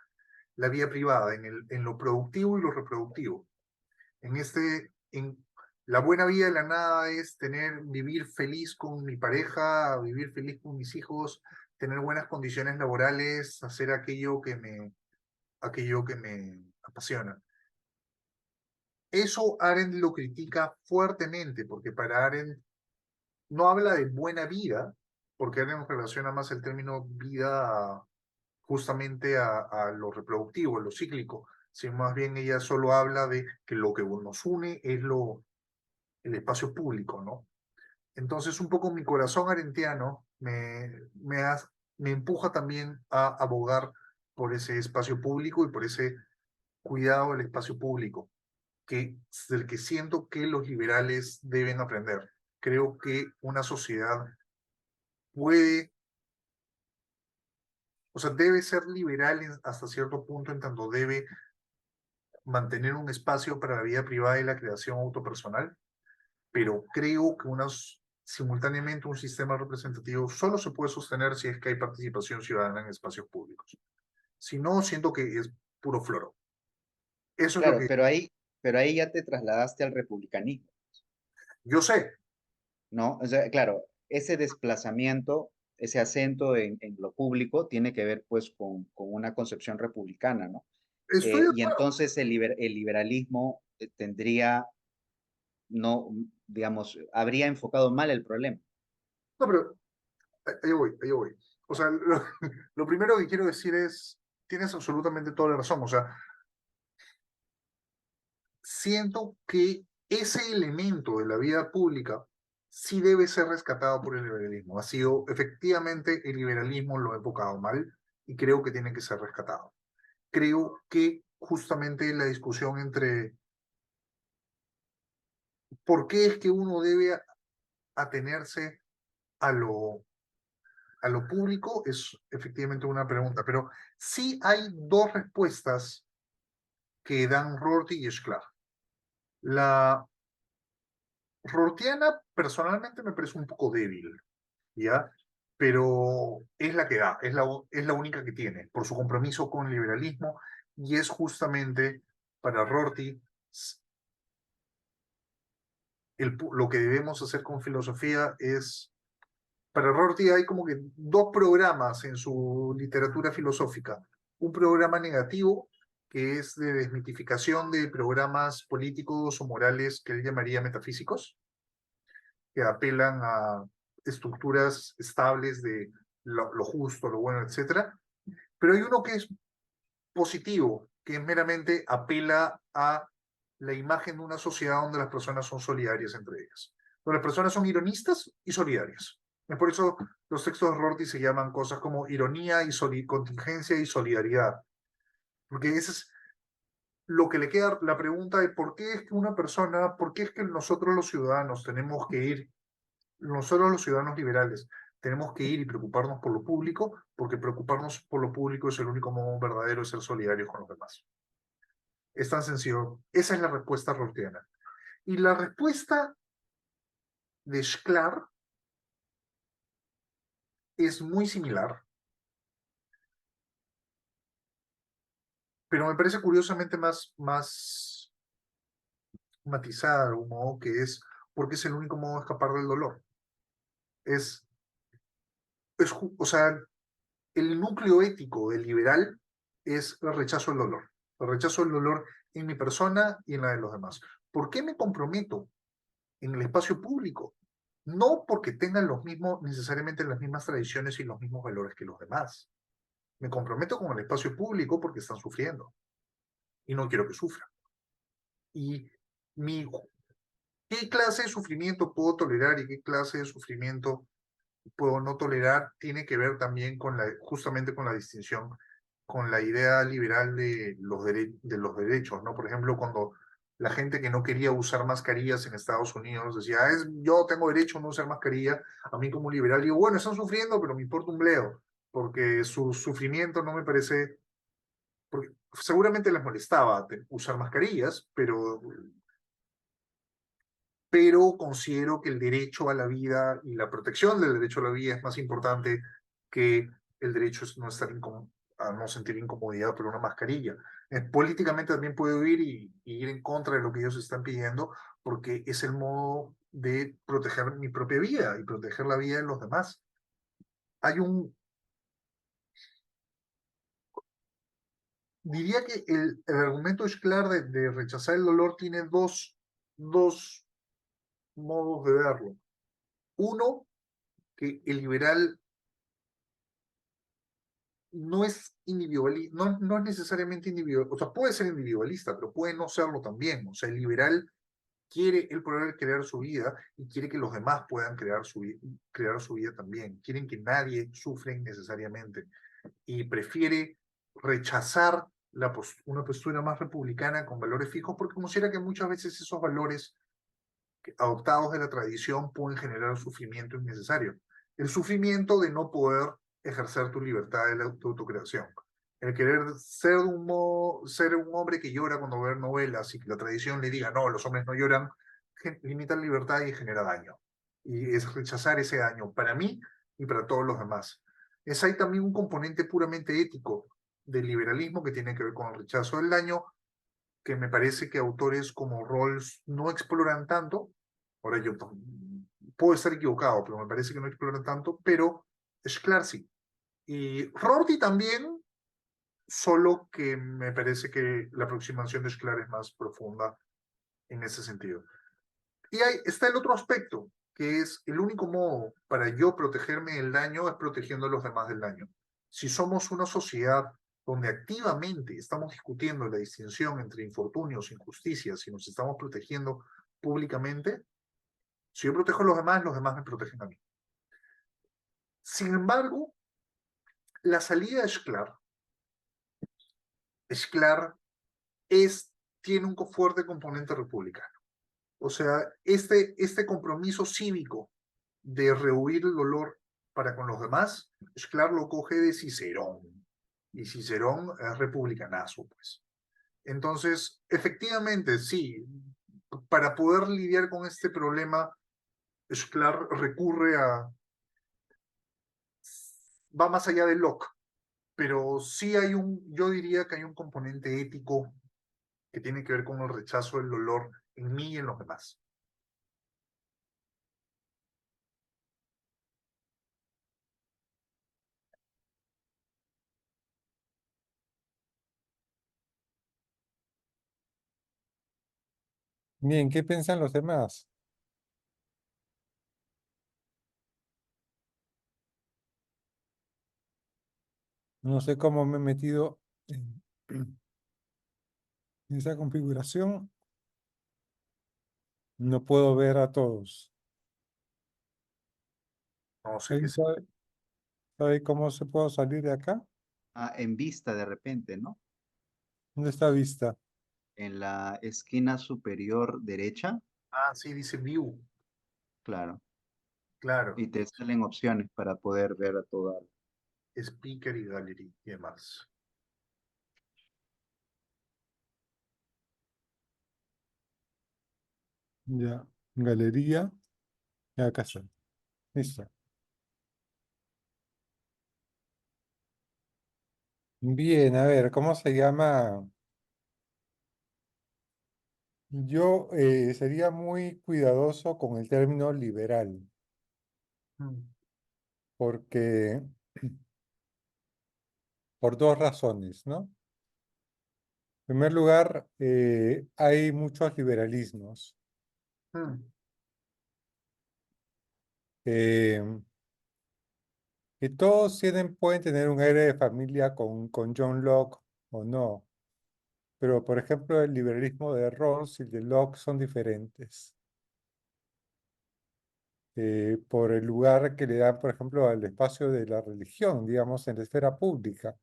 la vida privada, en lo productivo y lo reproductivo. En la buena vida de la nada es vivir feliz con mi pareja, vivir feliz con mis hijos, tener buenas condiciones laborales, hacer aquello que me apasiona. Eso Arendt lo critica fuertemente, porque para Arendt no habla de buena vida, porque Arendt relaciona más el término vida justamente a lo reproductivo, a lo cíclico, sino más bien ella solo habla de que lo que nos une es el espacio público, ¿no? Entonces, un poco mi corazón arentiano me empuja también a abogar por ese espacio público y por ese cuidado del espacio público, del que siento que los liberales deben aprender. Creo que una sociedad puede, o sea, debe ser liberal hasta cierto punto en tanto debe mantener un espacio para la vida privada y la creación autopersonal, pero creo que simultáneamente un sistema representativo solo se puede sostener si es que hay participación ciudadana en espacios públicos. Si no, siento que es puro floro. Eso es lo Claro, que pero ahí ya te trasladaste al republicanismo, yo sé. ¿no? O sea, claro, ese desplazamiento, ese acento en lo público tiene que ver pues con una concepción republicana, ¿no? Estoy de Y acuerdo. entonces el liberalismo tendría, no, digamos, habría enfocado mal el problema. No, pero ahí voy, ahí voy. O sea, lo primero que quiero decir es, tienes absolutamente toda la razón. O sea, siento que ese elemento de la vida pública sí debe ser rescatado por el liberalismo. Efectivamente, el liberalismo lo ha enfocado mal y creo que tiene que ser rescatado. Creo que justamente la discusión entre por qué es que uno debe atenerse a lo público es efectivamente una pregunta, pero sí hay dos respuestas que dan Rorty y Schlar. La Rortiana personalmente me parece un poco débil, ¿ya? Pero es la que da, es la única que tiene, por su compromiso con el liberalismo, y es justamente para Rorty lo que debemos hacer con filosofía es, para Rorty hay como que dos programas en su literatura filosófica. Un programa negativo, que es de desmitificación de programas políticos o morales que él llamaría metafísicos, que apelan estructuras estables de lo justo, lo bueno, etcétera. Pero hay uno que es positivo, que meramente apela a la imagen de una sociedad donde las personas son solidarias entre ellas, donde las personas son ironistas y solidarias. Es por eso los textos de Rorty se llaman cosas como ironía y contingencia y solidaridad, porque ese es lo que le queda la pregunta de por qué es que una persona, por qué es que nosotros los ciudadanos tenemos que ir, nosotros los ciudadanos liberales, tenemos que ir y preocuparnos por lo público, porque preocuparnos por lo público es el único modo verdadero de ser solidarios con los demás. Es tan sencillo. Esa es la respuesta rortiana. Y la respuesta de Shklar es muy similar, pero me parece curiosamente más matizada de algún modo, que es porque es el único modo de escapar del dolor. Es, o sea, el núcleo ético del liberal es el rechazo al dolor. El rechazo al dolor en mi persona y en la de los demás. ¿Por qué me comprometo en el espacio público? No porque tengan los mismos, necesariamente las mismas tradiciones y los mismos valores que los demás. Me comprometo con el espacio público porque están sufriendo y no quiero que sufran. Y mi, qué clase de sufrimiento puedo tolerar y qué clase de sufrimiento puedo no tolerar tiene que ver también con justamente con la distinción, con la idea liberal de los derechos, ¿no? Por ejemplo, cuando la gente que no quería usar mascarillas en Estados Unidos decía, yo tengo derecho a no usar mascarilla, a mí como liberal digo, bueno, están sufriendo, pero me importa un bledo, porque su sufrimiento no me parece, porque seguramente les molestaba usar mascarillas, pero considero que el derecho a la vida y la protección del derecho a la vida es más importante que el derecho a no sentir incomodidad por una mascarilla. Políticamente también puedo ir y ir en contra de lo que ellos están pidiendo, porque es el modo de proteger mi propia vida y proteger la vida de los demás. Hay diría que el argumento es claro de rechazar el dolor tiene dos modos de verlo. Uno, que el liberal no es individualista, no es necesariamente individualista, o sea, puede ser individualista, pero puede no serlo también. O sea, el liberal quiere el poder crear su vida y quiere que los demás puedan crear su vida también. Quieren que nadie sufra innecesariamente y prefiere rechazar una postura más republicana con valores fijos porque considera que muchas veces esos valores adoptados de la tradición pueden generar sufrimiento innecesario. El sufrimiento de no poder ejercer tu libertad de la autocreación. El querer ser ser un hombre que llora cuando ve novelas y que la tradición le diga, no, los hombres no lloran, limita la libertad y genera daño. Y es rechazar ese daño para mí y para todos los demás. Hay también un componente puramente ético del liberalismo que tiene que ver con el rechazo del daño, que me parece que autores como Rawls no exploran tanto. Ahora yo puedo estar equivocado, pero me parece que no exploran tanto, pero Sklar sí. Y Rorty también, solo que me parece que la aproximación de Sklar es más profunda en ese sentido. Y ahí está el otro aspecto, que es el único modo para yo protegerme del daño es protegiendo a los demás del daño. Si somos una sociedad donde activamente estamos discutiendo la distinción entre infortunios e injusticias, si nos estamos protegiendo públicamente, si yo protejo a los demás me protegen a mí. Sin embargo, la salida de Sklar tiene un fuerte componente republicano. O sea, este compromiso cívico de rehuir el dolor para con los demás, Sklar lo coge de Cicerón. Y Cicerón es republicanazo, pues. Entonces, efectivamente, sí, para poder lidiar con este problema, Sklar va más allá de Locke, pero sí yo diría que hay un componente ético que tiene que ver con el rechazo del dolor en mí y en los demás. Bien, ¿qué piensan los demás? No sé cómo me he metido en, en esa configuración. No puedo ver a todos. No sé qué ¿Alguien es. sabe cómo se puede salir de acá? Ah, en vista de repente, ¿no? ¿Dónde está vista? En la esquina superior derecha, Ah, sí, dice View. claro. Claro. Y te salen opciones para poder ver a toda. Speaker y Gallery y demás. Ya. Galería. Y acá está. Listo. Bien, a ver, ¿cómo se llama? Yo sería muy cuidadoso con el término liberal, Mm, porque por dos razones, ¿no? En primer lugar, hay muchos liberalismos. mm, eh, que todos pueden tener un aire de familia con John Locke o no, pero por ejemplo el liberalismo de Rawls y de Locke son diferentes. Por el lugar que le dan, por ejemplo, al espacio de la religión, digamos, en la esfera pública.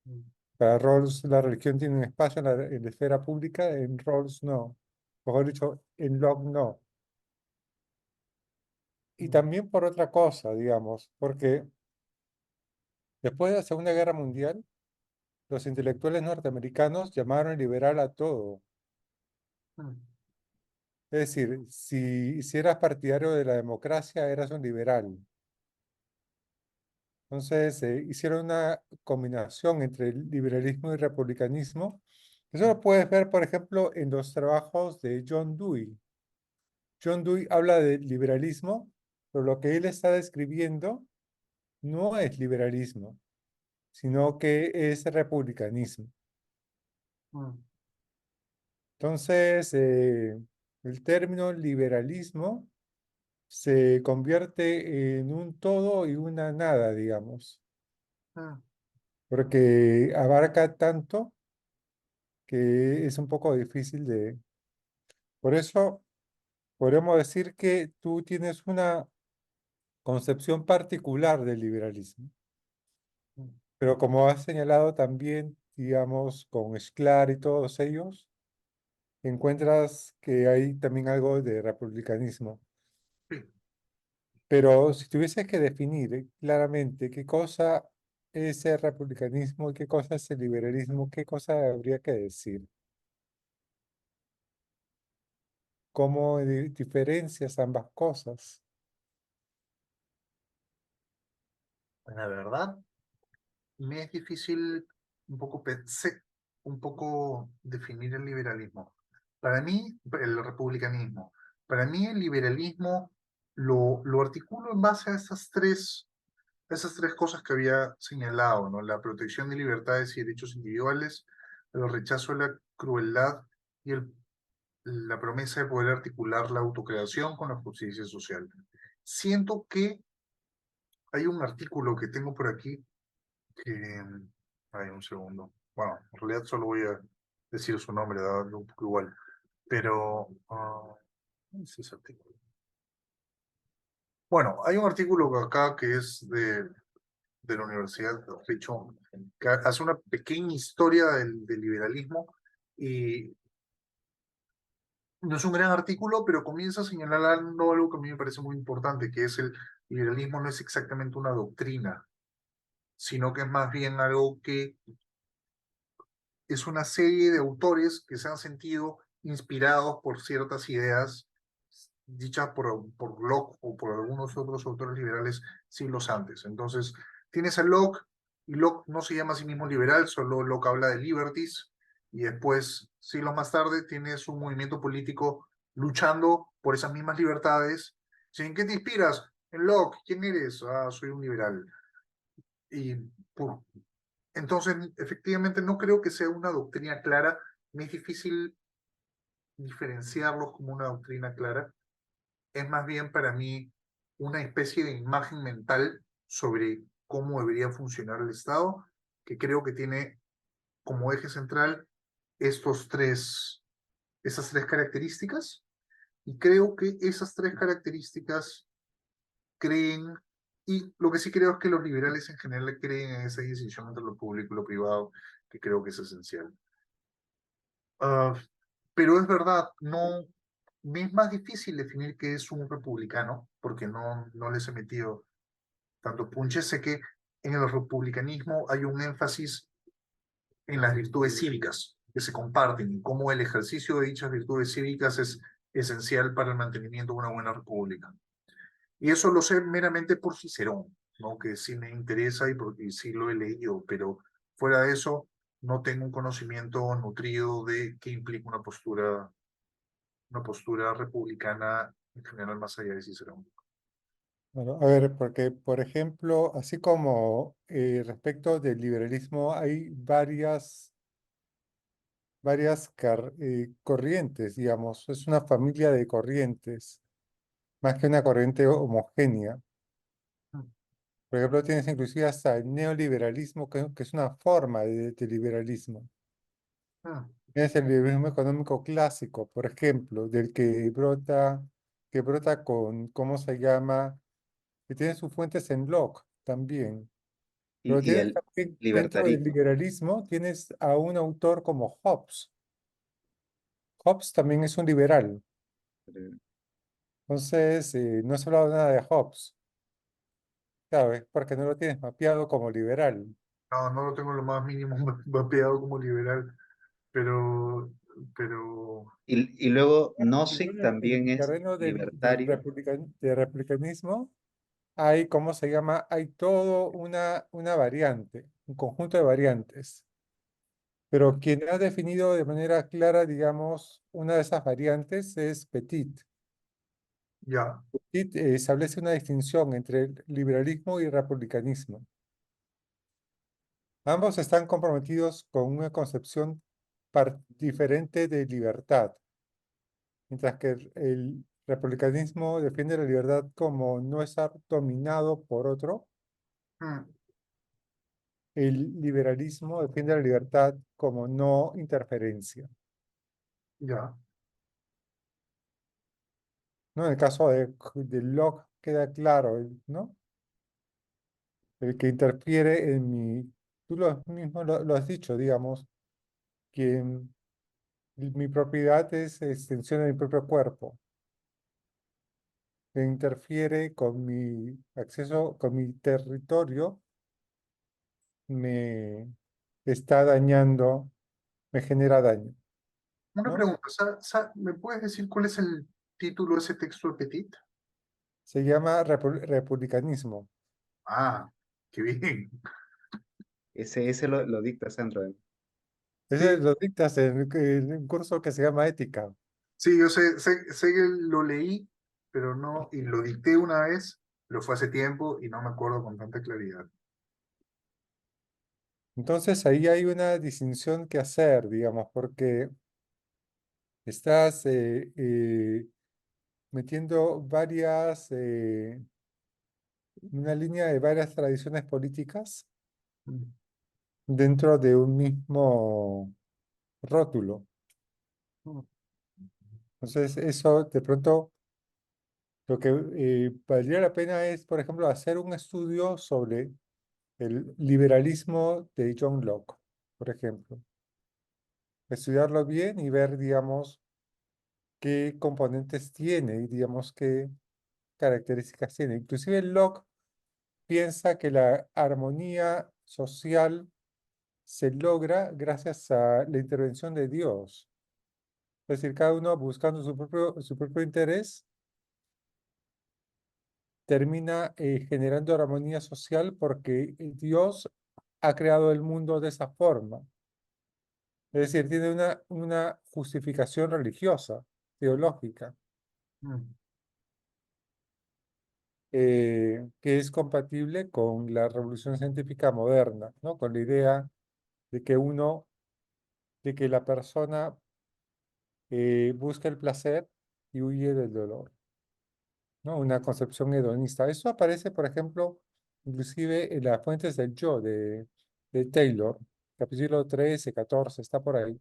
mm, Para Rawls la religión tiene un espacio en la esfera pública, en Rawls no. Mejor dicho, en Locke no. Y mm, también por otra cosa, digamos, porque después de la Segunda Guerra Mundial, los intelectuales norteamericanos llamaron liberal a todo. mm, Es decir, si eras partidario de la democracia, eras un liberal. Entonces, hicieron una combinación entre el liberalismo y republicanismo. Eso lo puedes ver, por ejemplo, en los trabajos de John Dewey. John Dewey habla de liberalismo, pero lo que él está describiendo no es liberalismo, sino que es republicanismo. mm, Entonces, el término liberalismo se convierte en un todo y una nada, digamos, mm. porque abarca tanto que es un poco difícil de... Por eso podríamos decir que tú tienes una concepción particular del liberalismo, Mm. pero como has señalado también, digamos, con Sklar y todos ellos, encuentras que hay también algo de republicanismo. Sí. Pero si tuvieses que definir claramente qué cosa es el republicanismo y qué cosa es el liberalismo, ¿qué cosa habría que decir? ¿Cómo diferencias ambas cosas? La verdad, me es difícil un poco pensé, un poco definir el liberalismo. Para mí, el republicanismo. Para mí, el liberalismo lo articulo en base a esas tres cosas que había señalado, ¿no? La protección de libertades y derechos individuales, el rechazo a la crueldad y la promesa de poder articular la autocreación con la justicia social. Siento que hay un artículo que tengo por aquí que... Hay un segundo. Bueno, en realidad solo voy a decir su nombre, darle un poco igual. Pero... ¿dónde es ese artículo? Bueno, hay un artículo acá que es de la Universidad de Richmond, que hace una pequeña historia del liberalismo y no es un gran artículo, pero comienza señalando algo que a mí me parece muy importante, que es el liberalismo no es exactamente una doctrina, sino que es más bien algo que es una serie de autores que se han sentido inspirados por ciertas ideas dichas por Locke o por algunos otros autores liberales siglos antes. Entonces, tienes a Locke, y Locke no se llama a sí mismo liberal, solo Locke habla de liberties, y después, siglos más tarde, tienes un movimiento político luchando por esas mismas libertades. ¿En qué te inspiras? En Locke. ¿Quién eres? Ah, soy un liberal. Y por, entonces, efectivamente, no creo que sea una doctrina clara. Me es difícil diferenciarlos como una doctrina clara. Es más bien para mí una especie de imagen mental sobre cómo debería funcionar el Estado, que creo que tiene como eje central esas tres características, y creo que esas tres características creen, y lo que sí creo es que los liberales en general creen en esa distinción entre lo público y lo privado, que creo que es esencial. Ah, pero es verdad, no, me es más difícil definir qué es un republicano, porque no les he metido tanto punche. Sé que en el republicanismo hay un énfasis en las virtudes cívicas que se comparten y cómo el ejercicio de dichas virtudes cívicas es esencial para el mantenimiento de una buena república. Y eso lo sé meramente por Cicerón, ¿no? Que sí me interesa y porque sí lo he leído, pero fuera de eso no tengo un conocimiento nutrido de qué implica una postura republicana en general más allá de Cicerón. Bueno, a ver, porque, por ejemplo, así como respecto del liberalismo, hay varias corrientes, digamos, es una familia de corrientes, más que una corriente homogénea. Por ejemplo, tienes inclusive hasta el neoliberalismo, que es una forma de liberalismo. Mm, Tienes el liberalismo económico clásico, por ejemplo, del que brota con, ¿cómo se llama? Que tiene sus fuentes en Locke también. Pero Y tienes el también dentro del libertarismo. liberalismo, tienes a un autor como Hobbes. Hobbes también es un liberal. Entonces, no has hablado nada de Hobbes, ¿sabes? Porque no lo tienes mapeado como liberal. no, no lo tengo lo más mínimo mapeado como liberal, pero, pero, Y luego Y Nozick luego en también el es terreno libertario. del republicanismo, hay, ¿cómo se llama? Hay todo una variante, un conjunto de variantes. Pero quien ha definido de manera clara, digamos, una de esas variantes es Petit. ya, Petit establece una distinción entre el liberalismo y el republicanismo. Ambos están comprometidos con una concepción diferente de libertad, mientras que el republicanismo defiende la libertad como no estar dominado por otro. mm, El liberalismo defiende la libertad como no interferencia. ya, ¿No? En el caso de Locke queda claro, ¿no? El que interfiere en mi, tú lo mismo lo has dicho, digamos, que mi propiedad es extensión de mi propio cuerpo, que interfiere con mi acceso, con mi territorio, me está dañando, me genera daño, una ¿no? pregunta, ¿me puedes decir cuál es el título de ese texto de Petit? Se llama republicanismo. Ah, qué bien. Ese lo dicta Sandro. Ese Sí, lo dictas en un curso que se llama Ética. sí, yo sé que lo leí, pero no, y lo dicté una vez, pero fue hace tiempo y no me acuerdo con tanta claridad. Entonces ahí hay una distinción que hacer, digamos, porque estás metiendo una línea de varias tradiciones políticas Mm, dentro de un mismo rótulo. mm, Entonces eso de pronto lo que valdría la pena es, por ejemplo, hacer un estudio sobre el liberalismo de John Locke, por ejemplo. Estudiarlo bien y ver, digamos, qué componentes tiene y, digamos, qué características tiene. Inclusive Locke piensa que la armonía social se logra gracias a la intervención de Dios. Es decir, cada uno buscando su propio interés termina generando armonía social porque Dios ha creado el mundo de esa forma. Es decir, tiene una justificación religiosa, teológica, mm, que es compatible con la revolución científica moderna, ¿no? Con la idea de que de que la persona busca el placer y huye del dolor, ¿no? Una concepción hedonista. Eso aparece, por ejemplo, inclusive en las fuentes del yo de Taylor, capítulo 13, 14, está por ahí.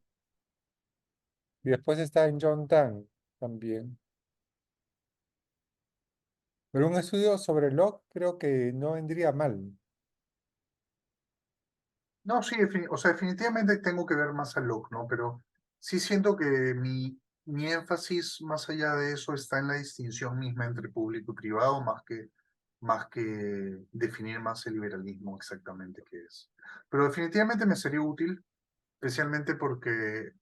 Y después está en John Donne también. Pero un estudio sobre Locke creo que no vendría mal. No, sí, o sea, definitivamente tengo que ver más a Locke, ¿no? Pero sí siento que mi énfasis más allá de eso está en la distinción misma entre público y privado, más que definir más el liberalismo exactamente qué es. Pero definitivamente me sería útil, especialmente porque,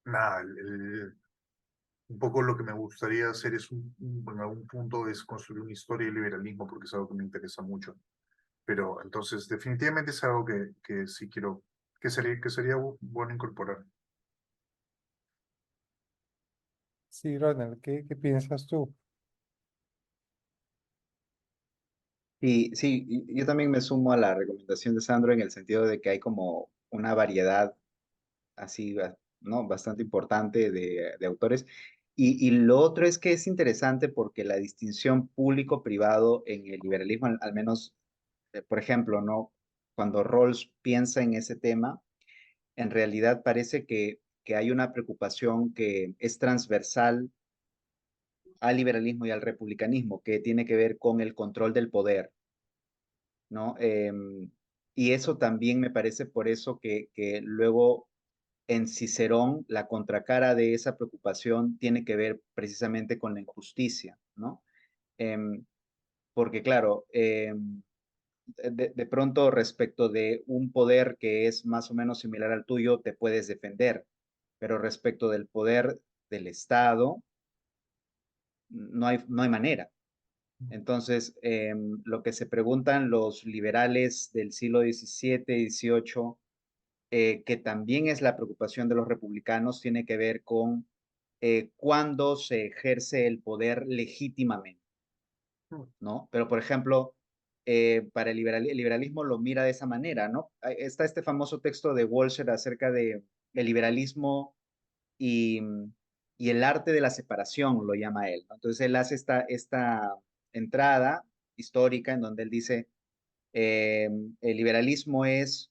nada, un poco lo que me gustaría hacer es, en algún punto, es construir una historia del liberalismo, porque es algo que me interesa mucho. Pero entonces, definitivamente es algo que sí quiero, que sería bueno incorporar. Sí, Ronald, ¿qué piensas tú? Y sí, yo también me sumo a la recomendación de Sandro en el sentido de que hay como una variedad así, ¿no? Bastante importante de autores. Y lo otro es que es interesante porque la distinción público-privado en el liberalismo, al menos, por ejemplo, ¿no? Cuando Rawls piensa en ese tema, en realidad parece que hay una preocupación que es transversal al liberalismo y al republicanismo, que tiene que ver con el control del poder, ¿no? Y eso también me parece por eso que luego en Cicerón la contracara de esa preocupación tiene que ver precisamente con la injusticia, ¿no? Em, Porque claro, de pronto respecto de un poder que es más o menos similar al tuyo, te puedes defender, pero respecto del poder del Estado, no hay manera. Entonces, lo que se preguntan los liberales del siglo XVII, XVIII, que también es la preocupación de los republicanos, tiene que ver con cuándo se ejerce el poder legítimamente, ¿no? Pero, por ejemplo, para el liberalismo lo mira de esa manera, ¿no? Está este famoso texto de Walser acerca de el liberalismo y, y el arte de la separación, lo llama él, ¿no? Entonces él hace esta entrada histórica en donde él dice, el liberalismo es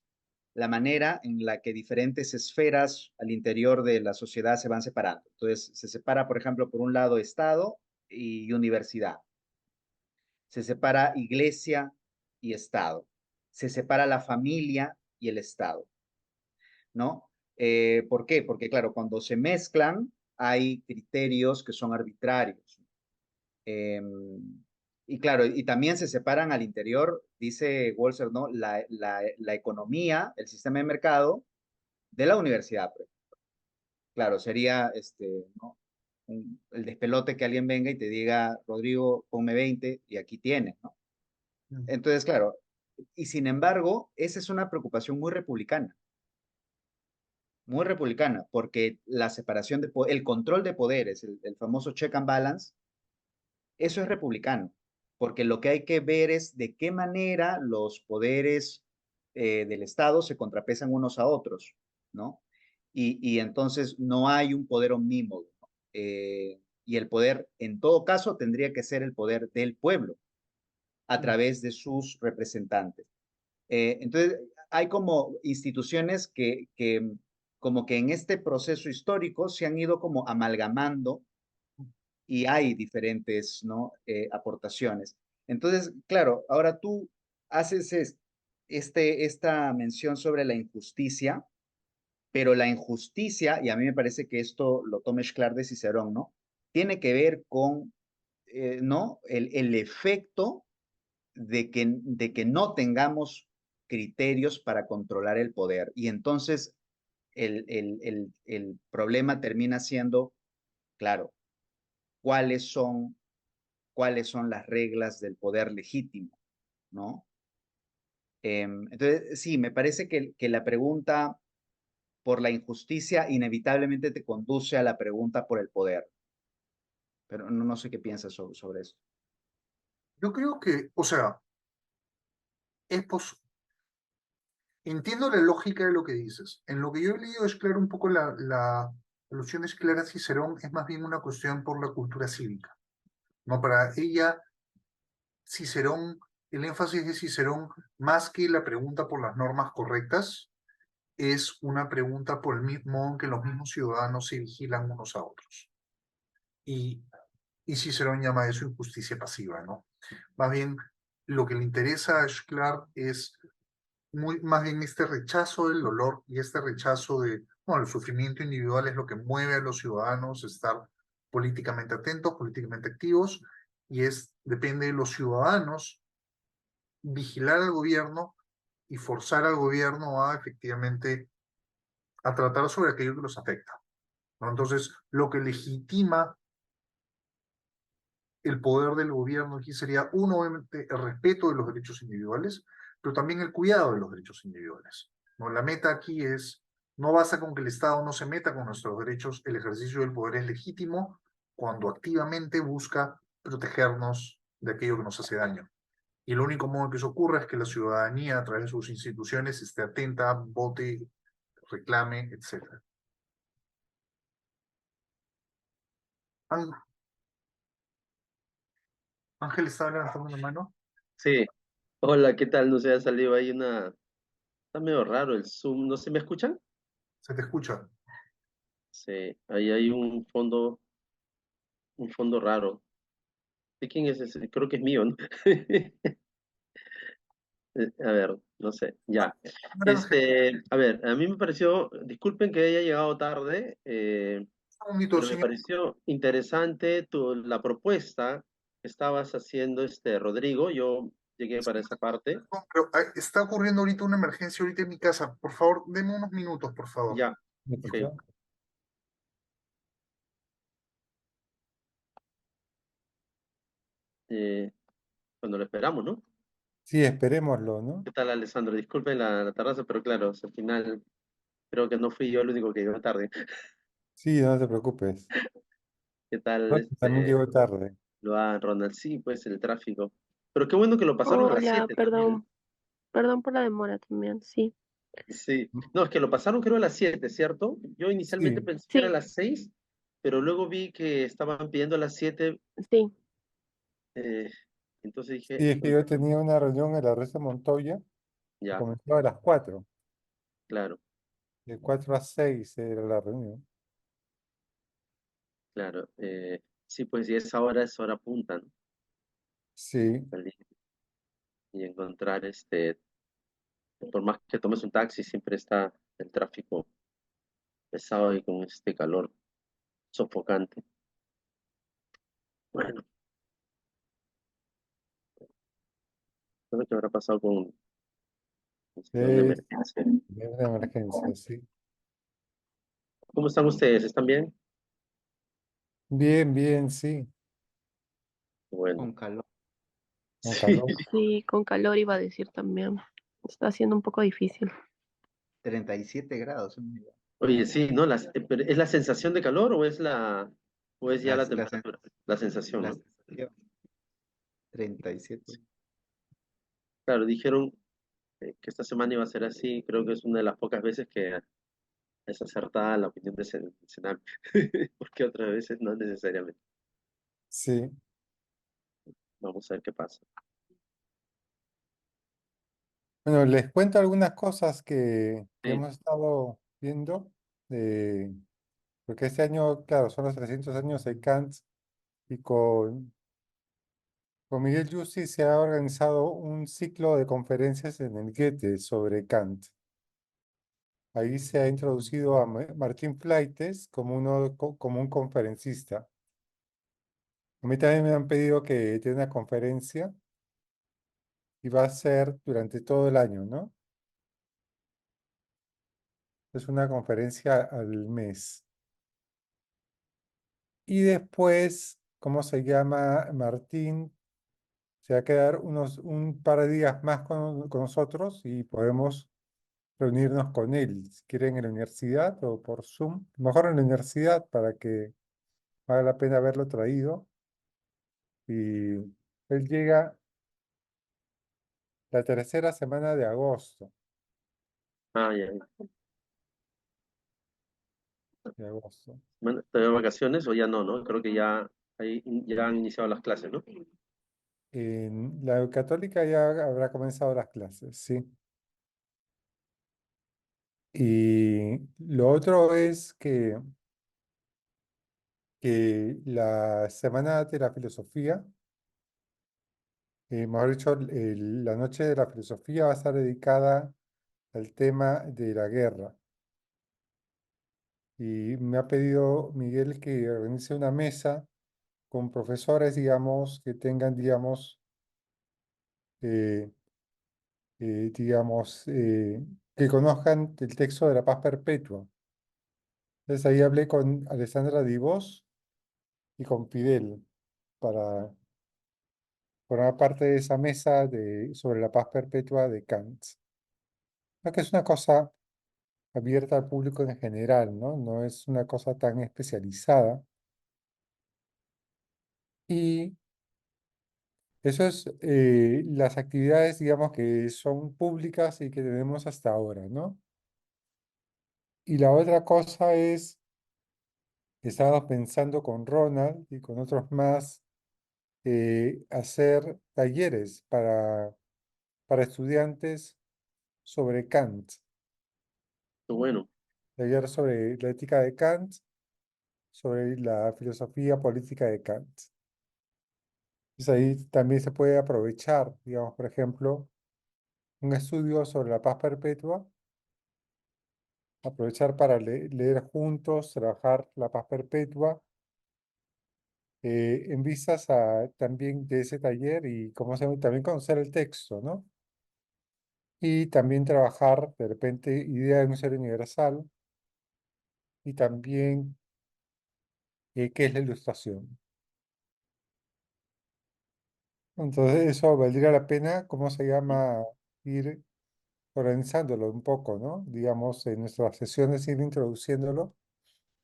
la manera en la que diferentes esferas al interior de la sociedad se van separando. Entonces se separa, por ejemplo, por un lado Estado y universidad, se separa iglesia y Estado, se separa la familia y el Estado, ¿no? ¿Por qué? Porque, claro, cuando se mezclan hay criterios que son arbitrarios. Eh, y claro, y también se separan al interior, dice Walser, ¿no? La economía, el sistema de mercado de la universidad. Pues. Claro, sería ¿no? El despelote que alguien venga y te diga, Rodrigo, ponme 20 y aquí tienes, ¿no? Mm. Entonces, claro, y sin embargo, esa es una preocupación muy republicana, porque la separación el control de poderes, el famoso check and balance, eso es republicano, porque lo que hay que ver es de qué manera los poderes del Estado se contrapesan unos a otros, ¿no? Y entonces no hay un poder omnímodo, ¿no? Y el poder, en todo caso, tendría que ser el poder del pueblo a Mm. través de sus representantes. Entonces, hay como instituciones que como que en este proceso histórico se han ido como amalgamando y hay diferentes, ¿no? Aportaciones. Entonces, claro, ahora tú haces esta mención sobre la injusticia, pero la injusticia, y a mí me parece que esto lo toma Schlar de Cicerón, ¿no? Tiene que ver con, ¿no? El efecto de que no tengamos criterios para controlar el poder. Y entonces el problema termina siendo, claro, cuáles son, cuáles son las reglas del poder legítimo, ¿no? Entonces, sí, me parece que la pregunta por la injusticia inevitablemente te conduce a la pregunta por el poder, pero no sé qué piensas sobre eso. Yo creo que, o sea, entiendo la lógica de lo que dices. En lo que yo he leído es claro un poco la alusión es clara a Cicerón, es más bien una cuestión por la cultura cívica. ¿No? Para ella, Cicerón el énfasis de Cicerón, más que la pregunta por las normas correctas, es una pregunta por el mismo modo en que los mismos ciudadanos se vigilan unos a otros. Y, y Cicerón llama eso injusticia pasiva, ¿no? Más bien, lo que le interesa a Schklar es más bien este rechazo del dolor y este rechazo de, bueno, el sufrimiento individual es lo que mueve a los ciudadanos a estar políticamente atentos, políticamente activos, y depende de los ciudadanos vigilar al gobierno y forzar al gobierno a efectivamente a tratar sobre aquello que los afecta, ¿no? Entonces, lo que legitima el poder del gobierno aquí sería, uno, obviamente, el respeto de los derechos individuales, pero también el cuidado de los derechos individuales, ¿no? La meta aquí es, no basta con que el Estado no se meta con nuestros derechos, el ejercicio del poder es legítimo cuando activamente busca protegernos de aquello que nos hace daño. Y el único modo en que eso ocurra es que la ciudadanía, a través de sus instituciones, esté atenta, vote, reclame, etc. Ángel estaba levantando la mano. Sí, hola, ¿qué tal? No sé, ha salido ahí una... Está medio raro el Zoom, ¿no se me escuchan? Se te escucha. Sí, ahí hay un fondo raro. ¿De quién es ese? Creo que es mío, ¿no? A ver, no sé, ya. Ángel, A ver, a mí me pareció, disculpen que haya llegado tarde, un segundito, pero me señor. pareció interesante la propuesta que estabas haciendo, Rodrigo. Yo llegué para esa parte. Pero está ocurriendo ahorita una emergencia ahorita en mi casa. Por favor, deme unos minutos, por favor. Ya, ok. ¿Listo? Eh, Cuando lo esperamos, ¿no? Sí, esperémoslo, ¿no? ¿Qué tal, Alessandro? Disculpen la tardanza, pero claro, al final creo que no fui yo el único que llegó tarde. Sí, no te preocupes. ¿Qué tal, Yo también llego tarde. Ronald? Sí, pues el tráfico. Pero qué bueno que lo pasaron a las Hola, 7 también. perdón, perdón por la demora también, sí. Sí. No, es que lo pasaron creo a las 7, ¿cierto? Yo inicialmente Sí, pensé que era a Sí, las 6, pero luego vi que estaban pidiendo a las 7. sí. eh, entonces dije, sí, es que yo tenía una reunión en la Reza Montoya que ya, comenzó a las 4. claro, De 4 a 6 era la reunión. claro. Sí, pues y esa hora es hora punta, ¿no? Sí, Salir y encontrar por más que tomes un taxi, siempre está el tráfico pesado y con este calor sofocante. Bueno, no sé qué habrá pasado con el salón de es emergencia. una emergencia, sí. ¿Cómo están ustedes? ¿Están bien? Bien, bien, sí. Bueno, Con calor. Con sí. calor. Sí, con calor iba a decir también. Está siendo un poco difícil. 37 grados. Oye, sí, ¿no? Pero ¿es la sensación de calor o es ya La, la la, sen- temperatura? La sensación, la ¿no? sensación, 37. Claro, dijeron que esta semana iba a ser así. Creo que es una de las pocas veces que es acertada la opinión de Senam, porque otras veces no necesariamente. Sí. Vamos a ver qué pasa. Bueno, les cuento algunas cosas que Sí. hemos estado viendo. eh, Porque este año, claro, son los 300 años de Kant y con Miguel Yusti se ha organizado un ciclo de conferencias en el Goethe sobre Kant. Ahí se ha introducido a Martín Fleites como, como un conferencista. A mí también me han pedido que dé una conferencia y va a ser durante todo el año, ¿no? Es una conferencia al mes. Y después, ¿cómo se llama? Martín se va a quedar un par de días más con nosotros y podemos reunirnos con él, si quieren en la universidad o por Zoom. Mejor en la universidad para que valga la pena haberlo traído. Y él llega la tercera semana de agosto. Ah, ya. Ya. De agosto. Bueno, ¿todavía vacaciones o ya no, no? Creo que ya, ahí, ya han iniciado las clases, ¿no? En la católica ya habrá comenzado las clases, sí. Y lo otro es que la Semana de la Filosofía, mejor dicho, la Noche de la Filosofía va a estar dedicada al tema de la guerra. Y me ha pedido Miguel que organice una mesa con profesores, digamos, que tengan, eh, que conozcan el texto de la paz perpetua. Entonces ahí hablé con Alessandra Divos y con Fidel para formar parte de esa mesa sobre la paz perpetua de Kant. Creo que es una cosa abierta al público en general, ¿no? No es una cosa tan especializada. Y eso es las actividades, digamos, que son públicas y que tenemos hasta ahora, ¿no? Y la otra cosa es, estaba pensando con Ronald y con otros más, hacer talleres para estudiantes sobre Kant, Qué bueno, talleres sobre la ética de Kant, sobre la filosofía política de Kant. Entonces ahí también se puede aprovechar, digamos, por ejemplo, un estudio sobre la paz perpetua, aprovechar para leer juntos, trabajar la paz perpetua, en vistas a también de ese taller y como se también conocer el texto, ¿no? Y también trabajar de repente idea de un ser universal y también qué es la ilustración. Entonces eso valdría la pena, ¿cómo se llama? Ir organizándolo un poco, ¿no? Digamos, en nuestras sesiones ir introduciéndolo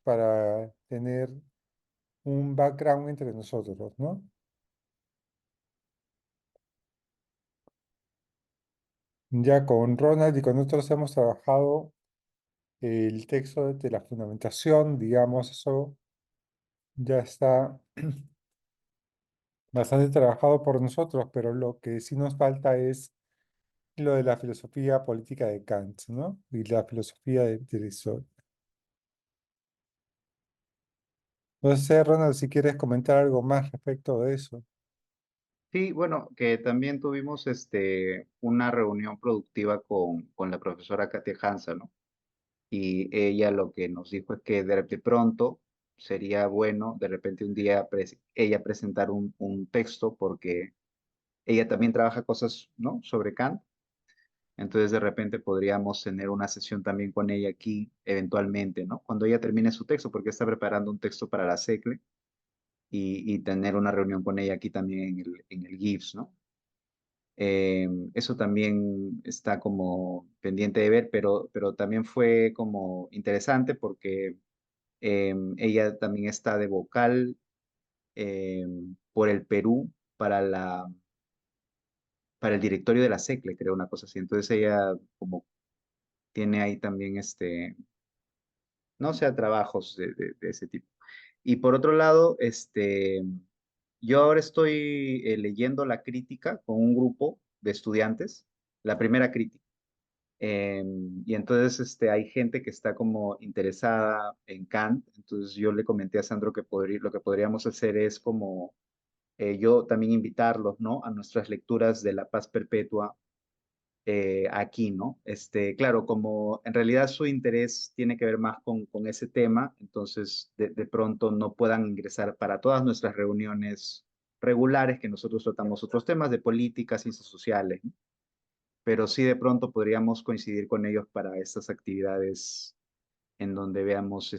para tener un background entre nosotros, ¿no? Ya con Ronald y con otros hemos trabajado el texto de la fundamentación, digamos, eso ya está bastante trabajado por nosotros, pero lo que sí nos falta es lo de la filosofía política de Kant, ¿no? Y la filosofía de Rousseau. No sé, Ronald, si quieres comentar algo más respecto de eso. Sí, bueno, que también tuvimos una reunión productiva con la profesora Katia Hansa, ¿no? Y ella lo que nos dijo es que de pronto sería bueno de repente un día ella presentar un texto porque ella también trabaja cosas, ¿no? Sobre Kant. Entonces de repente podríamos tener una sesión también con ella aquí eventualmente, ¿no? Cuando ella termine su texto, porque está preparando un texto para la SECLE y tener una reunión con ella aquí también en el GIFS, ¿no? Eso también está como pendiente de ver, pero también fue como interesante porque ella también está de vocal por el Perú para el directorio de la SECLE, creo, una cosa así. Entonces ella como tiene ahí también no sea, trabajos de ese tipo. Y por otro lado, yo ahora estoy leyendo la crítica con un grupo de estudiantes, la primera crítica. Y entonces hay gente que está como interesada en Kant. Entonces yo le comenté a Sandro que lo que podríamos hacer es como yo también invitarlos, ¿no? A nuestras lecturas de La Paz Perpetua aquí, ¿no? Claro, como en realidad su interés tiene que ver más con ese tema, entonces de pronto no puedan ingresar para todas nuestras reuniones regulares que nosotros tratamos otros temas de política, ciencias sociales, ¿no? Pero sí de pronto podríamos coincidir con ellos para estas actividades en donde veamos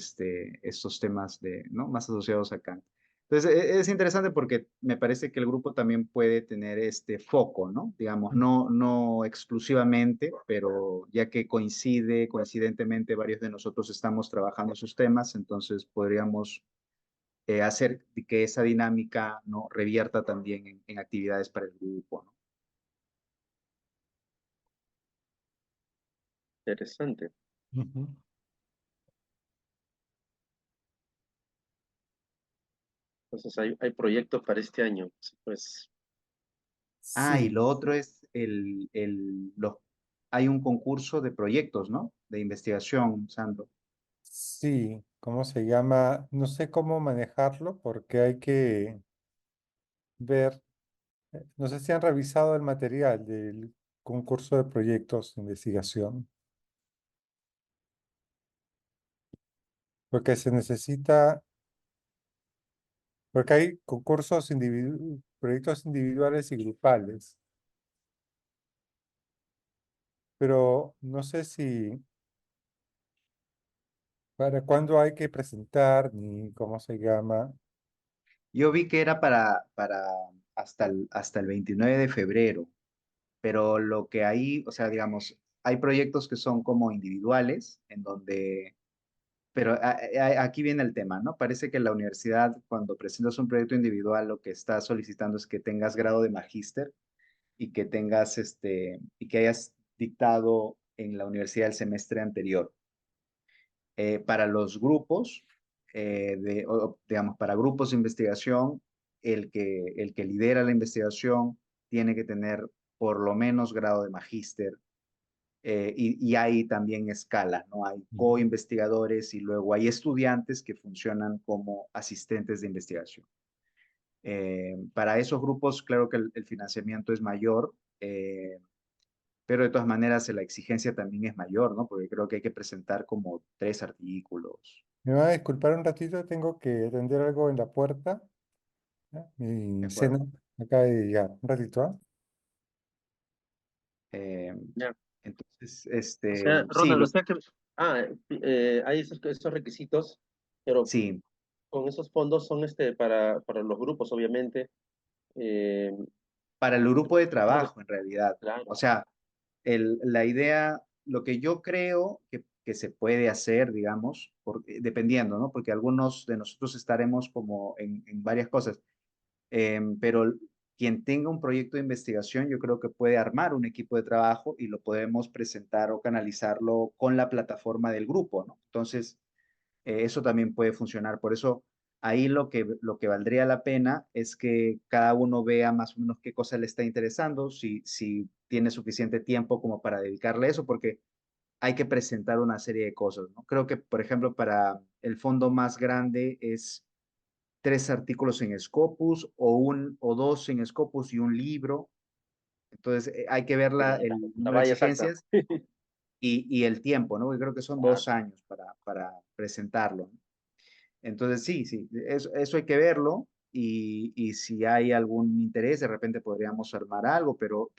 estos temas ¿no? más asociados acá. Entonces, es interesante porque me parece que el grupo también puede tener este foco, ¿no? Digamos, no exclusivamente, pero ya que coincidentemente varios de nosotros estamos trabajando esos temas, entonces podríamos hacer que esa dinámica, ¿no? Revierta también en actividades para el grupo, ¿no? interesante. Ujú. Entonces hay proyectos para este año. Pues Ah, y Sí, lo otro es hay un concurso de proyectos, ¿no? De investigación, Sandro. sí, ¿cómo se llama? No sé cómo manejarlo porque hay que ver, no sé si han revisado el material del concurso de proyectos de investigación, porque se necesita, porque hay concursos proyectos individuales y grupales, pero no sé si para cuándo hay que presentar ni cómo se llama. Yo vi que era para hasta el 29 de febrero, pero lo que hay, o sea, digamos, hay proyectos que son como individuales, en donde, pero aquí viene el tema, ¿no? Parece que la universidad, cuando presentas un proyecto individual, lo que está solicitando es que tengas grado de magíster y que tengas, y que hayas dictado en la universidad el semestre anterior. Para los grupos, digamos, para grupos de investigación, el que lidera la investigación tiene que tener por lo menos grado de magíster, y hay también escalas, ¿no? Hay Ujú. co-investigadores y luego hay estudiantes que funcionan como asistentes de investigación. Para esos grupos, claro que el financiamiento es mayor, pero de todas maneras la exigencia también es mayor, ¿no? Porque creo que hay que presentar como 3 artículos. Me van a disculpar un ratito, tengo que atender algo en la puerta. ¿Ya? ¿De Mi cena acuerdo? acaba de llegar. Un ratito, ¿ah? Eh, Ya. entonces, O sea, sí, Ronald, o sea que hay esos requisitos, pero sí, con esos fondos son para los grupos, obviamente. Eh, para el grupo de Supongo que trabajo, en realidad. O claro. sea, la idea, lo que yo creo que se puede hacer, digamos, dependiendo, ¿no? Porque algunos de nosotros estaremos como en varias cosas. Pero quien tenga un proyecto de investigación, yo creo que puede armar un equipo de trabajo y lo podemos presentar o canalizarlo con la plataforma del grupo, ¿no? Entonces, eso también puede funcionar. Por eso, ahí lo que valdría la pena es que cada uno vea más o menos qué cosa le está interesando, si tiene suficiente tiempo como para dedicarle a eso, porque hay que presentar una serie de cosas, ¿no? Creo que, por ejemplo, para el fondo más grande es 3 artículos en Scopus o 2 en Scopus y un libro. Entonces, hay que ver el La número de valla exacta. exigencias y el tiempo, ¿no? Porque creo que son Claro. 2 años para presentarlo, ¿no? Entonces, sí, sí, eso hay que verlo y si hay algún interés, de repente podríamos armar algo, pero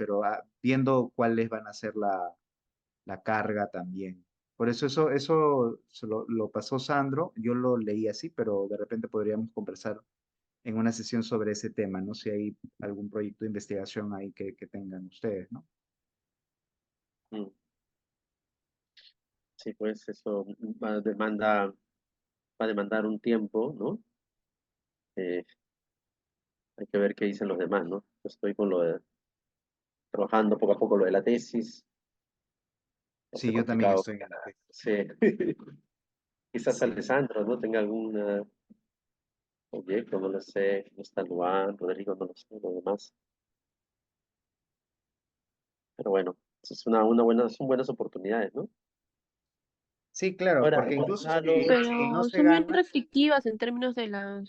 viendo cuáles van a ser la carga también. Por eso se lo pasó Sandro, yo lo leí así, pero de repente podríamos conversar en una sesión sobre ese tema, ¿no? Si hay algún proyecto de investigación ahí que tengan ustedes, ¿no? Mm. Sí, pues eso va a demandar un tiempo, ¿no? Eh, Hay que ver qué dicen los demás, ¿no? Yo estoy trabajando poco a poco lo de la tesis, Sí, bastante yo también complicado. estoy en la tesis. Sí. Quizás Sí. Alessandro, ¿no? Tenga algún proyecto, no lo sé, no está Luan, Rodrigo, no lo sé, lo demás. Pero bueno, eso es son buenas oportunidades, ¿no? Sí, claro, Ahora, porque incluso si no Pero se son bien gana, restrictivas en términos de mm,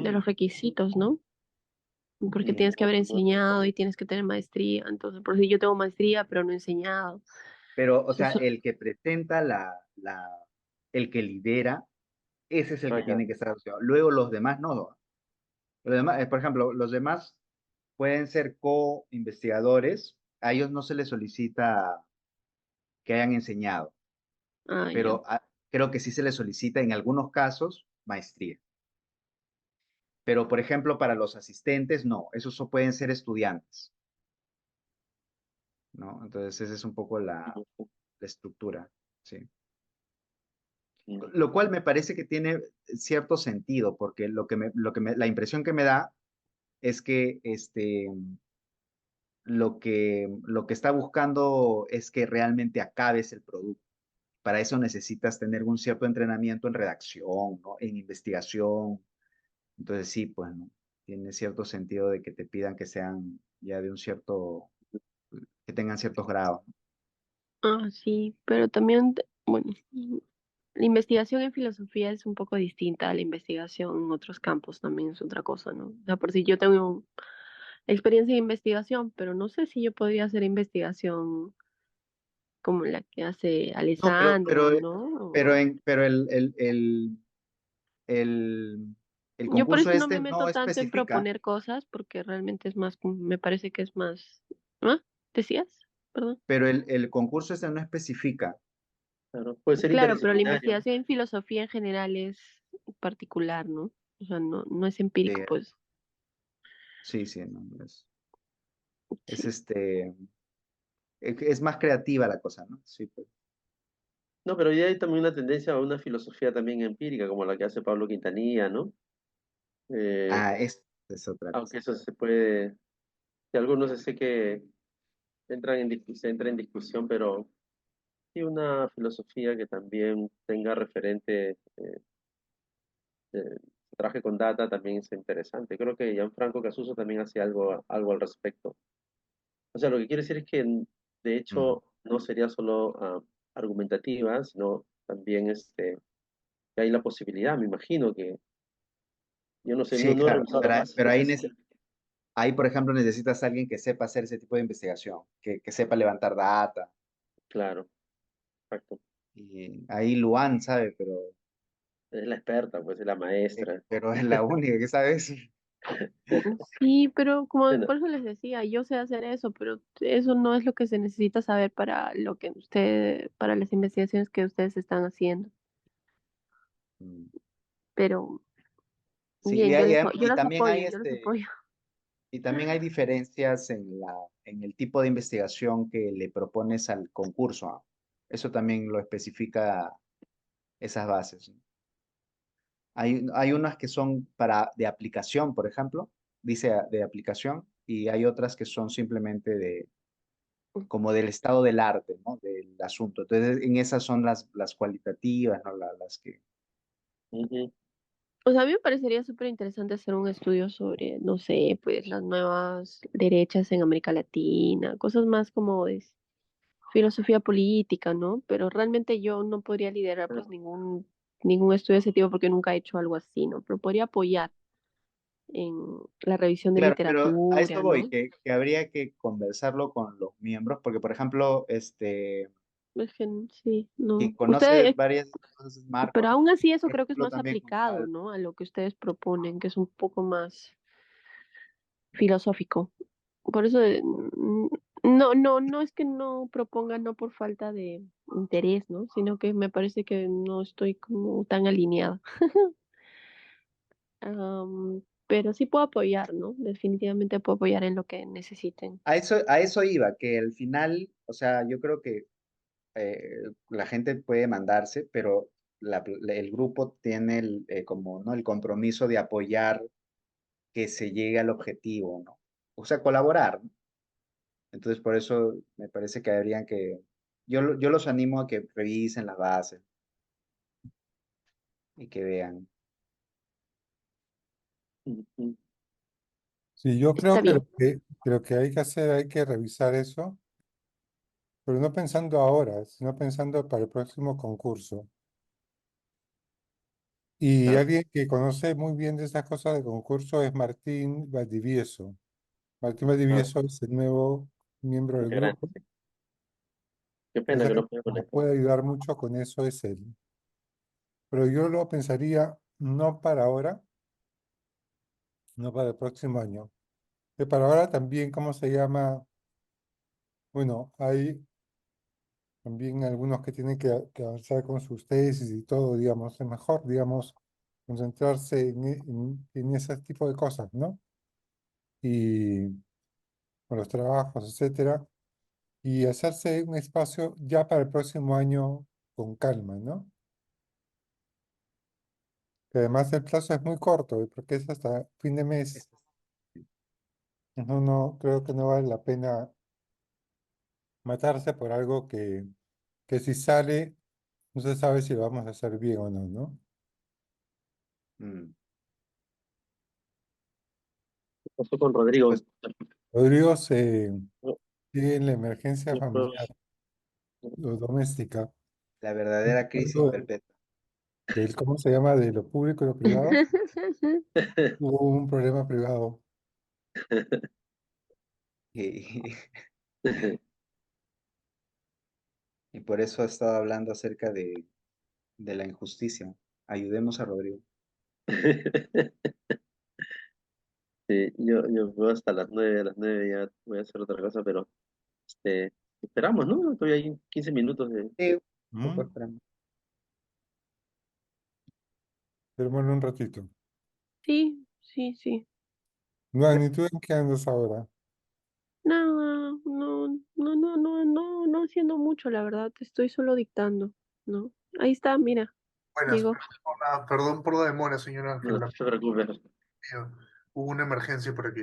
los requisitos, ¿no? Porque sí, tienes que haber enseñado y tienes que tener maestría. Entonces, por si yo tengo maestría, pero no he enseñado. pero, o sea, Entonces, el que presenta el que lidera, ese es el que ya, tiene que estar asociado. Luego los demás no. Los demás, por ejemplo, los demás pueden ser co-investigadores, a ellos no se les solicita que hayan enseñado, ya. pero creo que sí se les solicita en algunos casos maestría. Pero, por ejemplo, para los asistentes, no, esos pueden ser estudiantes, ¿no? Entonces, esa es un poco la estructura, ¿sí? mm, Lo cual me parece que tiene cierto sentido, porque la impresión que me da es que lo que está buscando es que realmente acabes el producto. Para eso necesitas tener un cierto entrenamiento en redacción, ¿no? En investigación. Entonces, sí, pues, ¿no? Tiene cierto sentido de que te pidan que sean ya de un cierto, que tengan ciertos grados. Ah, sí, pero también, bueno, la investigación en filosofía es un poco distinta a la investigación en otros campos, también es otra cosa, ¿no? O sea, por si yo tengo experiencia en investigación, pero no sé si yo podría hacer investigación como la que hace No, Alessandro, ¿no? pero el, el Yo por concurso eso no me este meto no tanto en especifica, proponer cosas, porque realmente es más, me parece que es más, ¿ah? ¿Decías? Perdón. pero el concurso este no especifica. Claro, puede ser Claro, pero la interdisciplinario. investigación en filosofía en general es particular, ¿no? O sea, no es Sí, empírico, pues. sí, sí, no, es Sí. es más creativa la cosa, ¿no? Sí, pues. No, pero ya hay también una tendencia a una filosofía también empírica, como la que hace Pablo Quintanilla, ¿no? Eh, Ah, es otra cosa. aunque eso se puede, de algunos sé que se entra en discusión, pero sí una filosofía que también tenga referente, trabaje con data también es interesante. Creo que Gianfranco Casuso también hace algo al respecto. O sea, lo que quiero decir es que de Mm. hecho no sería solo argumentativa, sino también que hay la posibilidad, me imagino que yo no sé, Sí, no he claro, revisado la base, pero no sé ahí, si, ahí, por ejemplo, necesitas a alguien que sepa hacer ese tipo de investigación, que sepa levantar data. claro, exacto. Y ahí Luan sabe, Es la experta, pues es la maestra. pero es la única que sabe eso. Sí, pero como Bueno, por eso les decía, yo sé hacer eso, pero eso no es lo que se necesita saber para lo que para las investigaciones que ustedes están haciendo. Mm. Pero Sí, bien, yo y las también apoyo, hay yo las apoyo. y también hay diferencias en el tipo de investigación que le propones al concurso, ¿ah? Eso también lo especifica esas bases, ¿no? Hay unas que son de aplicación, por ejemplo, dice de aplicación, y hay otras que son simplemente como del estado del arte, ¿no? Del asunto. Entonces, en esas son las cualitativas, ¿no? Las que... ujú, O sea, a mí me parecería súper interesante hacer un estudio sobre, no sé, pues las nuevas derechas en América Latina, cosas más como de filosofía política, ¿no? Pero realmente yo no podría liderar pues claro. ningún estudio de ese tipo porque nunca he hecho algo así, ¿no? Pero podría apoyar en la revisión de Claro, pero a esto literatura, voy, ¿no? que habría que conversarlo con los miembros, porque, por ejemplo, Es que sí, quien no. conoce Ustedes, varias cosas es Marco, pero ¿no? aún así eso Por creo que es ejemplo, más también con aplicado, Pablo. ¿no? A lo que ustedes proponen, que es un poco más filosófico. Por eso no es que no proponga no por falta de interés, ¿no? Sino que me parece que no estoy como tan alineada. Pero sí puedo apoyar, ¿no? Definitivamente puedo apoyar en lo que necesiten. A eso iba, que al final, o sea, yo creo que la gente puede mandarse, pero el grupo tiene como, ¿no? El compromiso de apoyar que se llegue al objetivo, ¿no? O sea, colaborar, ¿no? Entonces, por eso me parece que habrían que, yo los animo a que revisen las bases y que vean. Ujú. Sí, yo creo Está que bien. lo que hay que hacer, hay que revisar eso, pero no pensando ahora, sino pensando para el próximo concurso. Y Claro, alguien que conoce muy bien de estas cosas de concurso es Martín Valdivieso. Martín ah, Valdivieso es el nuevo miembro del integrante. grupo. Qué Entonces, pena que alguien no pueda que nos conectar. puede ayudar mucho con eso es él. Pero yo lo pensaría no para ahora, no para el próximo año. Que para ahora también, ¿cómo se llama? Bueno, hay también algunos que tienen que avanzar con sus tesis y todo, digamos. Es mejor, digamos, concentrarse en ese tipo de cosas, ¿no? Y con los trabajos, etcétera. Y hacerse un espacio ya para el próximo año con calma, ¿no? Que además el plazo es muy corto, porque es hasta fin de mes. No, creo que no vale la pena matarse por algo que si sale, no se sabe si lo vamos a hacer bien o no, ¿no? Mm. ¿Qué pasó con Sí, Rodrigo? pues Rodrigo No, sigue en la emergencia no puedo- familiar o doméstica. La verdadera crisis Algo perpetua. ¿cómo se llama? De lo público y lo privado. Hubo un problema privado. Y, y por eso he estado hablando acerca de la injusticia. Ayudemos a Rodrigo. Sí, yo puedo hasta las 9, a las 9 ya voy a hacer otra cosa, pero esperamos, ¿no? Todavía hay 15 minutos de... Sí, un poco ¿Mm? esperando. Hermano, un ratito. Sí, sí, sí. Luan, ¿y tú en qué andas ahora? No, no haciendo mucho, la verdad. Estoy solo dictando, ¿no? Ahí está, mira, Buenas, llegó. perdón por la demora, señor Ángel. No se preocupe. Hubo una emergencia por aquí.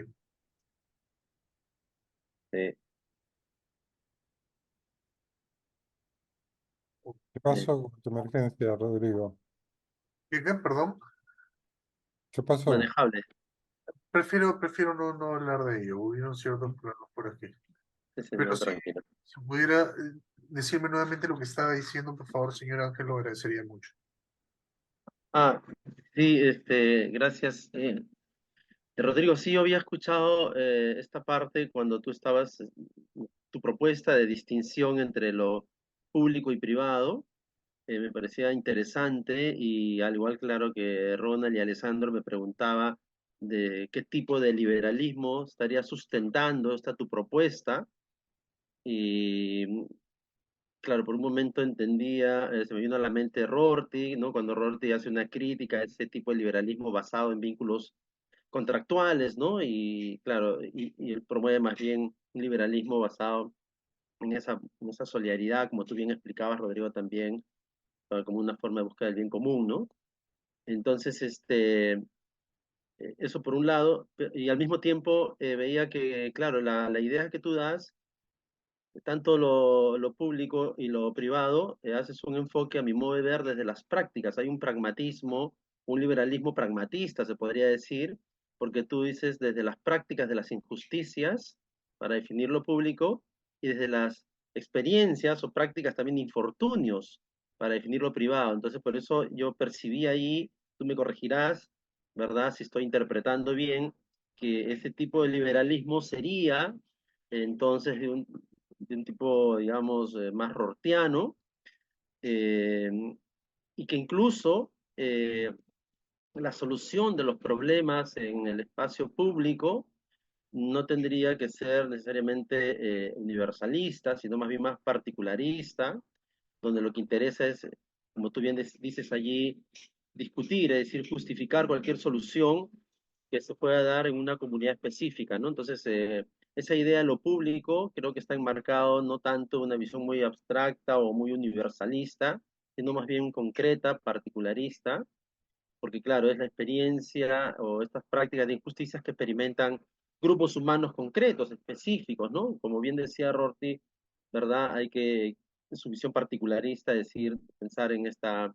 Eh, ¿Qué eh, pasó con tu emergencia, Rodrigo? ¿Qué? Perdón. ¿Qué pasó? manejable, Prefiero no hablar de ello. Hubieron ciertos problemas por aquí. sí, Pero señor, sí, tranquilo. si pudiera decirme nuevamente lo que estaba diciendo, por favor, señor Ángel, lo agradecería mucho. Ah, sí, gracias. Rodrigo, sí, yo había escuchado esta parte cuando tú estabas, tu propuesta de distinción entre lo público y privado, me parecía interesante y al igual, claro, que Ronald y Alessandro me preguntaba de qué tipo de liberalismo estaría sustentando esta tu propuesta y claro, por un momento entendía, se me vino a la mente Rorty, ¿no? Cuando Rorty hace una crítica a ese tipo de liberalismo basado en vínculos contractuales, ¿no? Y claro, y él promueve más bien un liberalismo basado en esa solidaridad, como tú bien explicabas, Rodrigo, también, como una forma de búsqueda del bien común, ¿no? Entonces, eso por un lado, y al mismo tiempo veía que, claro, la idea que tú das, tanto lo público y lo privado, haces un enfoque, a mi modo de ver, desde las prácticas. Hay un pragmatismo, un liberalismo pragmatista, se podría decir, porque tú dices desde las prácticas de las injusticias, para definir lo público, y desde las experiencias o prácticas también de infortunios, para definir lo privado. Entonces, por eso yo percibí ahí, tú me corregirás, ¿verdad? Si estoy interpretando bien, que ese tipo de liberalismo sería entonces de un tipo, digamos, más rortiano, eh, y que incluso la solución de los problemas en el espacio público no tendría que ser necesariamente universalista, sino más bien más particularista, donde lo que interesa es, como tú bien dices allí, discutir, es decir, justificar cualquier solución que se pueda dar en una comunidad específica, ¿no? Entonces, esa idea de lo público creo que está enmarcado no tanto en una visión muy abstracta o muy universalista, sino más bien concreta, particularista, porque claro, es la experiencia o estas prácticas de injusticias que experimentan grupos humanos concretos, específicos, ¿no? Como bien decía Rorty, ¿verdad? Hay que, en su visión particularista, decir, pensar en esta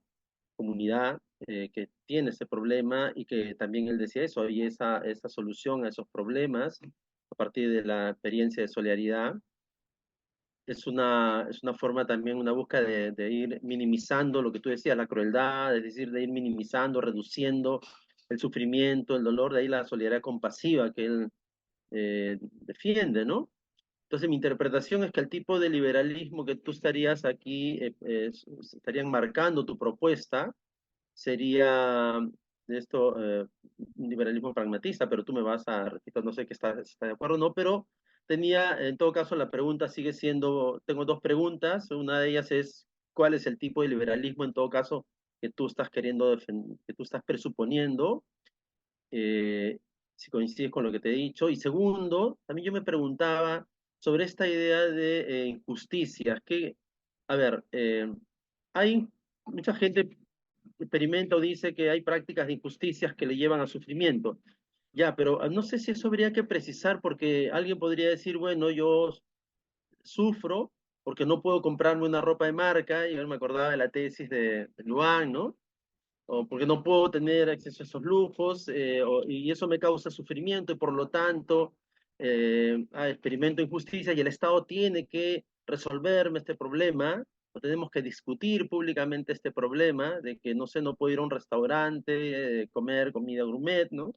comunidad que tiene ese problema y que también él decía eso, y esa solución a esos problemas a partir de la experiencia de solidaridad es una forma también, una búsqueda de ir minimizando lo que tú decías, la crueldad, es decir, de ir minimizando, reduciendo el sufrimiento, el dolor, de ahí la solidaridad compasiva que él defiende, ¿no? Entonces, mi interpretación es que el tipo de liberalismo que tú estarías aquí, estarían marcando tu propuesta, sería esto, un liberalismo pragmatista, pero tú me vas a, repito, no sé que está, si está de acuerdo o no, pero tenía, en todo caso, la pregunta sigue siendo, tengo dos preguntas, una de ellas es, ¿cuál es el tipo de liberalismo, en todo caso, que tú estás queriendo defender, que tú estás presuponiendo? eh, si coincides con lo que te he dicho. Y segundo, también yo me preguntaba sobre esta idea de injusticias, que, a ver, hay mucha gente experimenta o dice que hay prácticas de injusticias que le llevan a sufrimiento. Ya, pero no sé si eso habría que precisar porque alguien podría decir, bueno, yo sufro porque no puedo comprarme una ropa de marca, y yo me acordaba de la tesis de Luan, ¿no? O porque no puedo tener acceso a esos lujos, y eso me causa sufrimiento y por lo tanto experimento injusticia y el Estado tiene que resolverme este problema, o tenemos que discutir públicamente este problema de que, no sé, no puedo ir a un restaurante, comer comida gourmet, ¿no?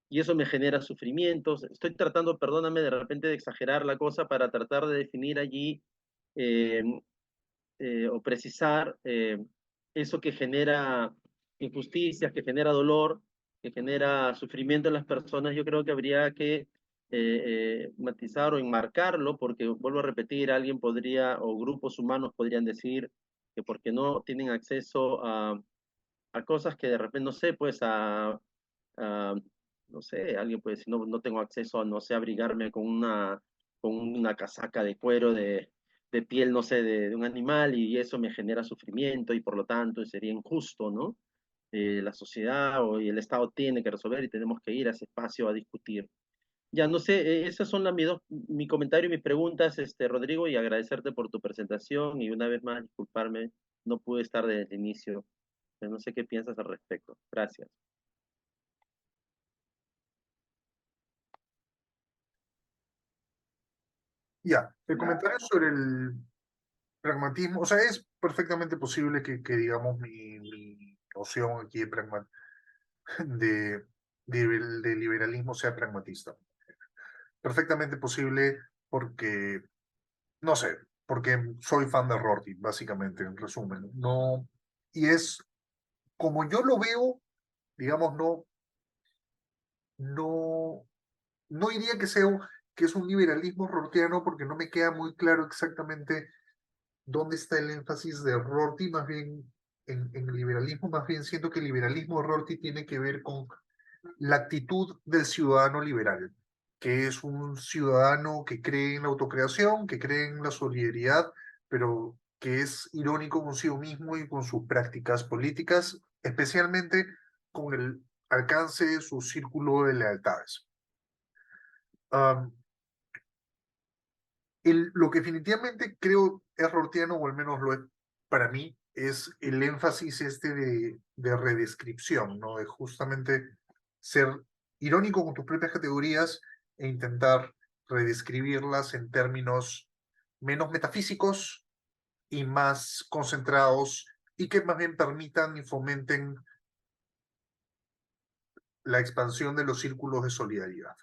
Y eso me genera sufrimientos. Estoy tratando, perdóname, de repente de exagerar la cosa para tratar de definir allí eh, o precisar eso que genera injusticias, que genera dolor, que genera sufrimiento en las personas. Yo creo que habría que matizar o enmarcarlo, porque vuelvo a repetir, alguien podría, o grupos humanos podrían decir que porque no tienen acceso a cosas que de repente, no sé, pues a, no sé, alguien puede decir, no, no tengo acceso a, no sé, abrigarme con una casaca de cuero de piel, no sé, de un animal y eso me genera sufrimiento y por lo tanto sería injusto, ¿no? La sociedad y el Estado tiene que resolver y tenemos que ir a ese espacio a discutir. Ya, no sé, esas son mi comentario y mis preguntas, Rodrigo, y agradecerte por tu presentación y una vez más disculparme, no pude estar desde el inicio, pero no sé qué piensas al respecto. Gracias. Ya, el comentario sobre el pragmatismo, o sea, es perfectamente posible que digamos, mi noción aquí de, de liberalismo sea pragmatista. Perfectamente posible porque, no sé, porque soy fan de Rorty, básicamente, en resumen. No, y es como yo lo veo, digamos, no, no diría que es un liberalismo rortiano porque no me queda muy claro exactamente dónde está el énfasis de Rorty, más bien en el liberalismo, más bien siento que el liberalismo de Rorty tiene que ver con la actitud del ciudadano liberal, que es un ciudadano que cree en la autocreación, que cree en la solidaridad, pero que es irónico consigo mismo y con sus prácticas políticas, especialmente con el alcance de su círculo de lealtades. Um, lo que definitivamente creo es rortiano, o al menos lo es para mí, es el énfasis este de redescripción, ¿no? De justamente ser irónico con tus propias categorías e intentar redescribirlas en términos menos metafísicos y más concentrados y que más bien permitan y fomenten la expansión de los círculos de solidaridad.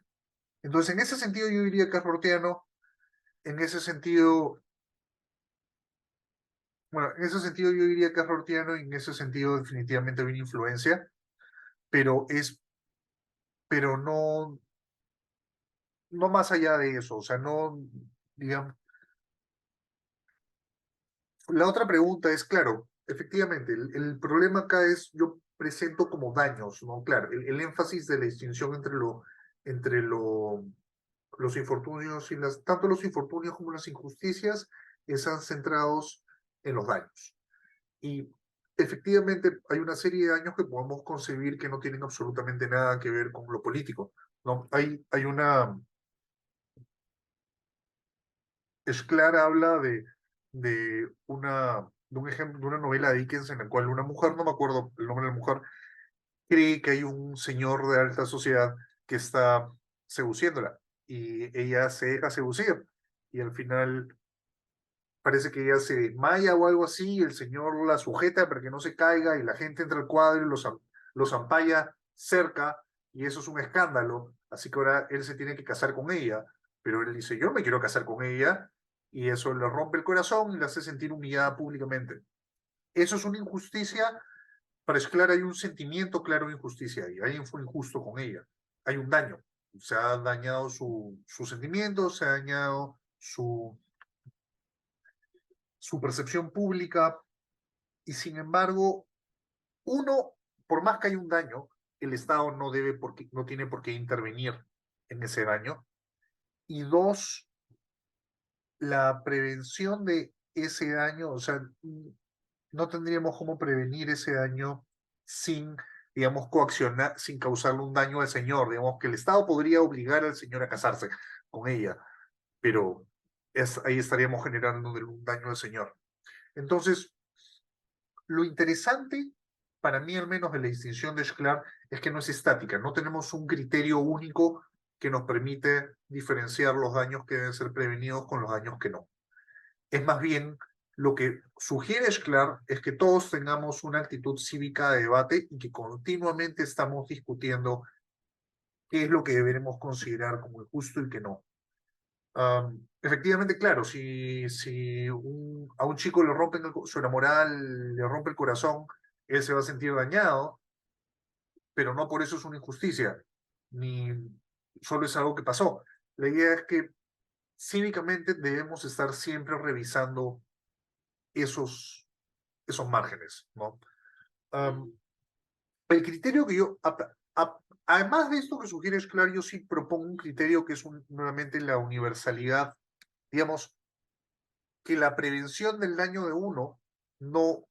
Entonces, en ese sentido yo diría que es rortiano, en ese sentido bueno, en ese sentido yo diría que es rortiano y en ese sentido definitivamente hay una influencia, pero pero no más allá de eso, o sea, no, digamos, la otra pregunta es, claro, efectivamente, el problema acá es, yo presento como daños, ¿no? Claro, el énfasis de la distinción entre los infortunios y tanto los infortunios como las injusticias están centrados en los daños. Y efectivamente hay una serie de daños que podemos concebir que no tienen absolutamente nada que ver con lo político, ¿no? Hay una... Sklar habla de un ejemplo, de una novela de Dickens en la cual una mujer, no me acuerdo el nombre de la mujer, cree que hay un señor de alta sociedad que está seduciéndola y ella se deja seducir y al final parece que ella se desmaya o algo así, y el señor la sujeta para que no se caiga y la gente entra al cuadro y los ampalla cerca y eso es un escándalo, así que ahora él se tiene que casar con ella, pero él dice, yo me quiero casar con ella y eso le rompe el corazón y la hace sentir humillada públicamente. Eso es una injusticia, para Esclar hay un sentimiento claro de injusticia ahí, alguien fue injusto con ella, hay un daño, se ha dañado su sentimiento, se ha dañado su percepción pública y sin embargo, uno, por más que haya un daño, el Estado no tiene por qué intervenir en ese daño. Y dos, la prevención de ese daño, o sea, no tendríamos cómo prevenir ese daño sin, digamos, coaccionar, sin causarle un daño al señor. Digamos que el Estado podría obligar al señor a casarse con ella, pero ahí estaríamos generando un daño al señor. Entonces, lo interesante, para mí al menos, de la distinción de Schlar es que no es estática, no tenemos un criterio único que nos permite diferenciar los daños que deben ser prevenidos con los daños que no. Es más bien, lo que sugiere Shklar es que todos tengamos una actitud cívica de debate y que continuamente estamos discutiendo qué es lo que deberemos considerar como injusto y qué no. Efectivamente, claro, si a un chico le rompen su enamorada le rompe el corazón, él se va a sentir dañado, pero no por eso es una injusticia, ni solo es algo que pasó. La idea es que cívicamente debemos estar siempre revisando esos márgenes, ¿no? El criterio que yo, además de esto que sugiere Shklar, yo sí propongo un criterio que es nuevamente la universalidad, digamos, que la prevención del daño de uno no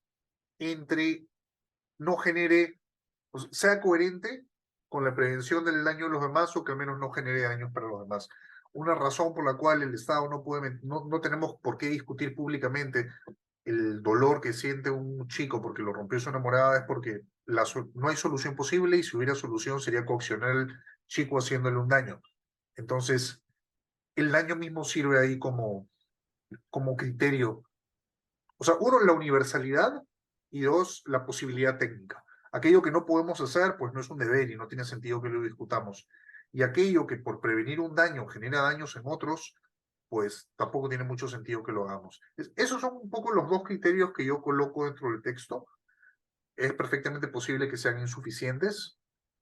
entre, no genere, o sea coherente con la prevención del daño de los demás o que al menos no genere daños para los demás. Una razón por la cual el Estado no puede, no tenemos por qué discutir públicamente el dolor que siente un chico porque lo rompió su enamorada es porque no hay solución posible y si hubiera solución sería coaccionar al chico haciéndole un daño. Entonces, el daño mismo sirve ahí como criterio. O sea, uno, la universalidad y dos, la posibilidad técnica. Aquello que no podemos hacer, pues no es un deber y no tiene sentido que lo discutamos. Y aquello que por prevenir un daño genera daños en otros, pues tampoco tiene mucho sentido que lo hagamos. Esos son un poco los dos criterios que yo coloco dentro del texto. Es perfectamente posible que sean insuficientes,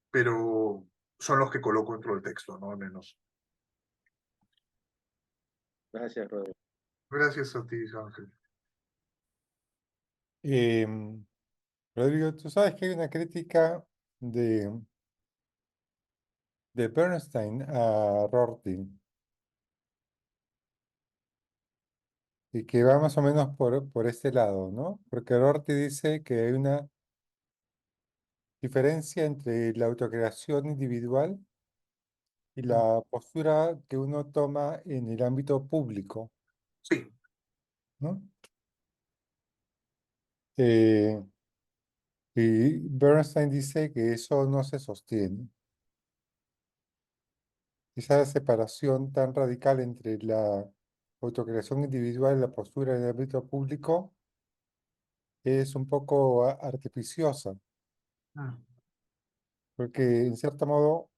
pero son los que coloco dentro del texto, ¿no? Al menos. Gracias, Rodrigo. Gracias a ti, Ángel. Rodrigo, tú sabes que hay una crítica de Bernstein a Rorty y que va más o menos por este lado, ¿no? Porque Rorty dice que hay una diferencia entre la autocreación individual y la postura que uno toma en el ámbito público, Sí, ¿no? Eh, y Bernstein dice que eso no se sostiene. Esa separación tan radical entre la autocreación individual y la postura en el ámbito público es un poco artificiosa, porque en cierto modo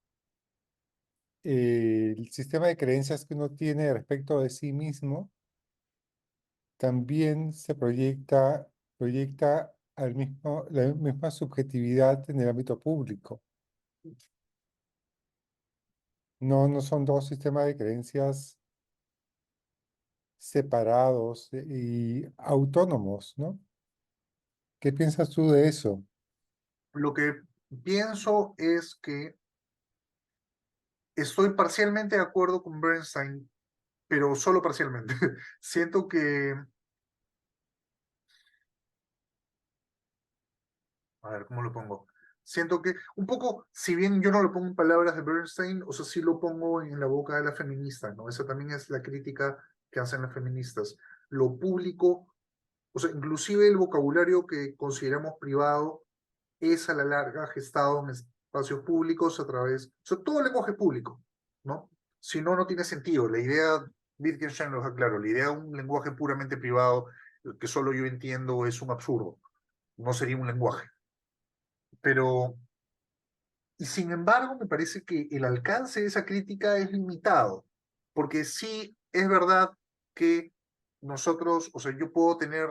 el sistema de creencias que uno tiene respecto de sí mismo también se proyecta la misma subjetividad en el ámbito público. No son dos sistemas de creencias separados y autónomos, ¿no? ¿Qué piensas tú de eso? lo que pienso es que estoy parcialmente de acuerdo con Bernstein, pero solo parcialmente. Siento que, a ver, ¿cómo lo pongo? Siento que un poco, si bien yo no lo pongo en palabras de Bernstein, o sea, sí lo pongo en la boca de la feminista, ¿no? Esa también es la crítica que hacen las feministas. Lo público, o sea, inclusive el vocabulario que consideramos privado es a la larga gestado en espacios públicos a través, o sea, todo el lenguaje público, ¿no? Si no, no tiene sentido. La idea, Wittgenstein lo deja claro, la idea de un lenguaje puramente privado, que solo yo entiendo, es un absurdo. No sería un lenguaje. Pero, y sin embargo, me parece que el alcance de esa crítica es limitado, porque sí es verdad que nosotros, o sea, yo puedo tener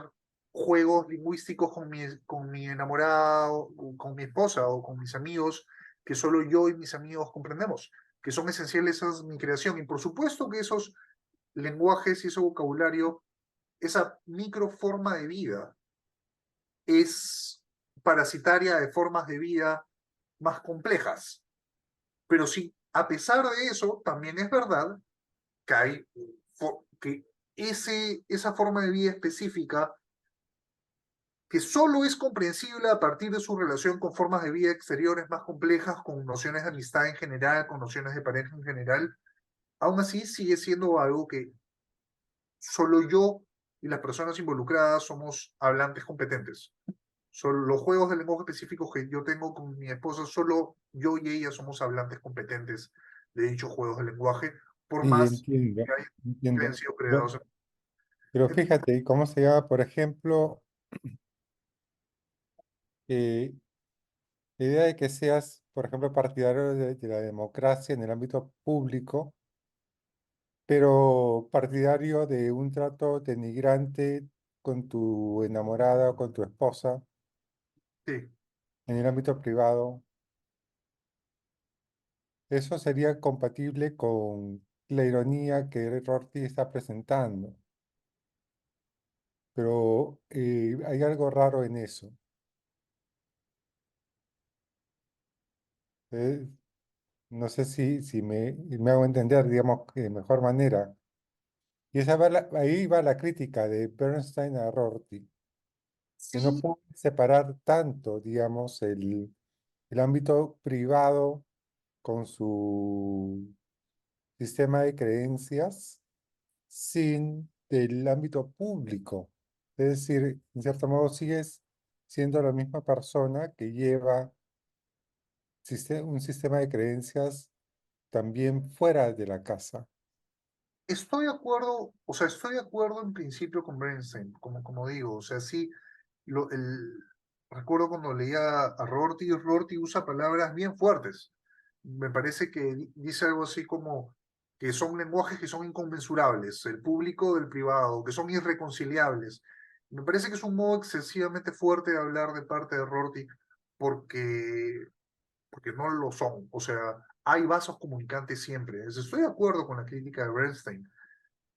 juegos lingüísticos con mi enamorada, o con mi esposa o con mis amigos, que solo yo y mis amigos comprendemos, que son esenciales a mi creación. Y por supuesto que esos lenguajes y ese vocabulario, esa microforma de vida, es parasitaria de formas de vida más complejas. Pero sí, a pesar de eso, también es verdad que hay que esa forma de vida específica que solo es comprensible a partir de su relación con formas de vida exteriores más complejas, con nociones de amistad en general, con nociones de pareja en general, aún así sigue siendo algo que solo yo y las personas involucradas somos hablantes competentes. Solo los juegos de lenguaje específicos que yo tengo con mi esposa, solo yo y ella somos hablantes competentes de dichos juegos de lenguaje, por Sí, más entiendo, que hayan entiendo. sido creados. Pero fíjate, ¿cómo se llama? Por ejemplo, eh, la idea de que seas, por ejemplo, partidario de la democracia en el ámbito público, pero partidario de un trato denigrante con tu enamorada o con tu esposa Sí, en el ámbito privado, eso sería compatible con la ironía que Rorty está presentando. Pero hay algo raro en eso. Eh, no sé si me hago entender, digamos, de mejor manera. Y ahí va la crítica de Bernstein a Rorty, que no sí, puede separar tanto, digamos, el ámbito privado con su sistema de creencias sin del ámbito público. Es decir, en cierto modo sigues siendo la misma persona que lleva un sistema de creencias también fuera de la casa. estoy de acuerdo, o sea, estoy de acuerdo en principio con Bernstein, como digo, o sea, sí, lo, el, recuerdo cuando leía a Rorty, Rorty usa palabras bien fuertes. Me parece que dice algo así como que son lenguajes que son inconmensurables, el público del privado, que son irreconciliables. Me parece que es un modo excesivamente fuerte de hablar de parte de Rorty porque, porque no lo son. O sea, hay vasos comunicantes siempre. Estoy de acuerdo con la crítica de Bernstein,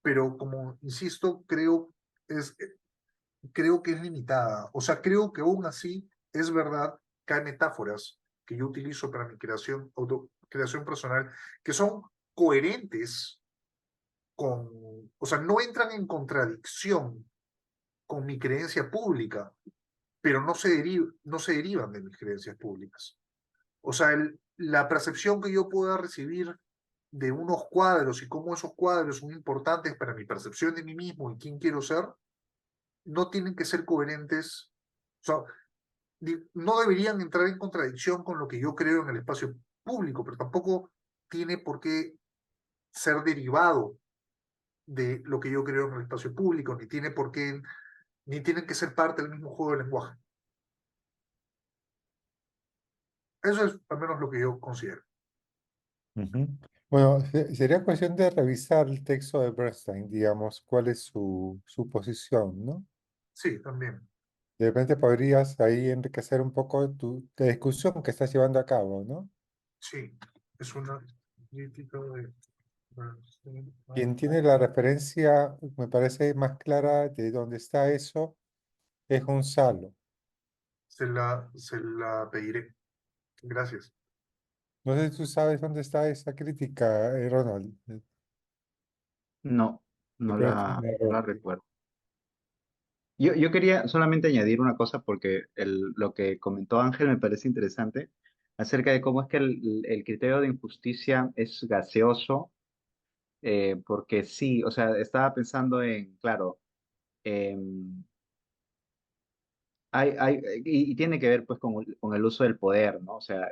pero como insisto, es, creo que es limitada. O sea, creo que aún así es verdad que hay metáforas que yo utilizo para mi creación personal que son coherentes con, o sea, no entran en contradicción con mi creencia pública, pero no se derivan de mis creencias públicas. O sea, la percepción que yo pueda recibir de unos cuadros y cómo esos cuadros son importantes para mi percepción de mí mismo y quién quiero ser, no tienen que ser coherentes. O sea, no deberían entrar en contradicción con lo que yo creo en el espacio público, pero tampoco tiene por qué ser derivado de lo que yo creo en el espacio público, ni tiene por qué, ni tienen que ser parte del mismo juego de lenguaje. Eso es al menos lo que yo considero. Ujú. Bueno, sería cuestión de revisar el texto de Bernstein, digamos, cuál es su posición, ¿no? Sí, también. De repente podrías ahí enriquecer un poco la discusión que estás llevando a cabo, ¿no? Sí, es una crítica de... Quien tiene la referencia, me parece más clara de dónde está eso, es Gonzalo. Se la pediré. Gracias. No sé si tú sabes dónde está esa crítica, Ronald. No, De no Bernstein la, a no la Rorty. recuerdo. Yo quería solamente añadir una cosa porque lo que comentó Ángel me parece interesante acerca de cómo es que el criterio de injusticia es gaseoso, porque sí, o sea, estaba pensando en, claro, em, y tiene que ver pues con el uso del poder, ¿no? O sea,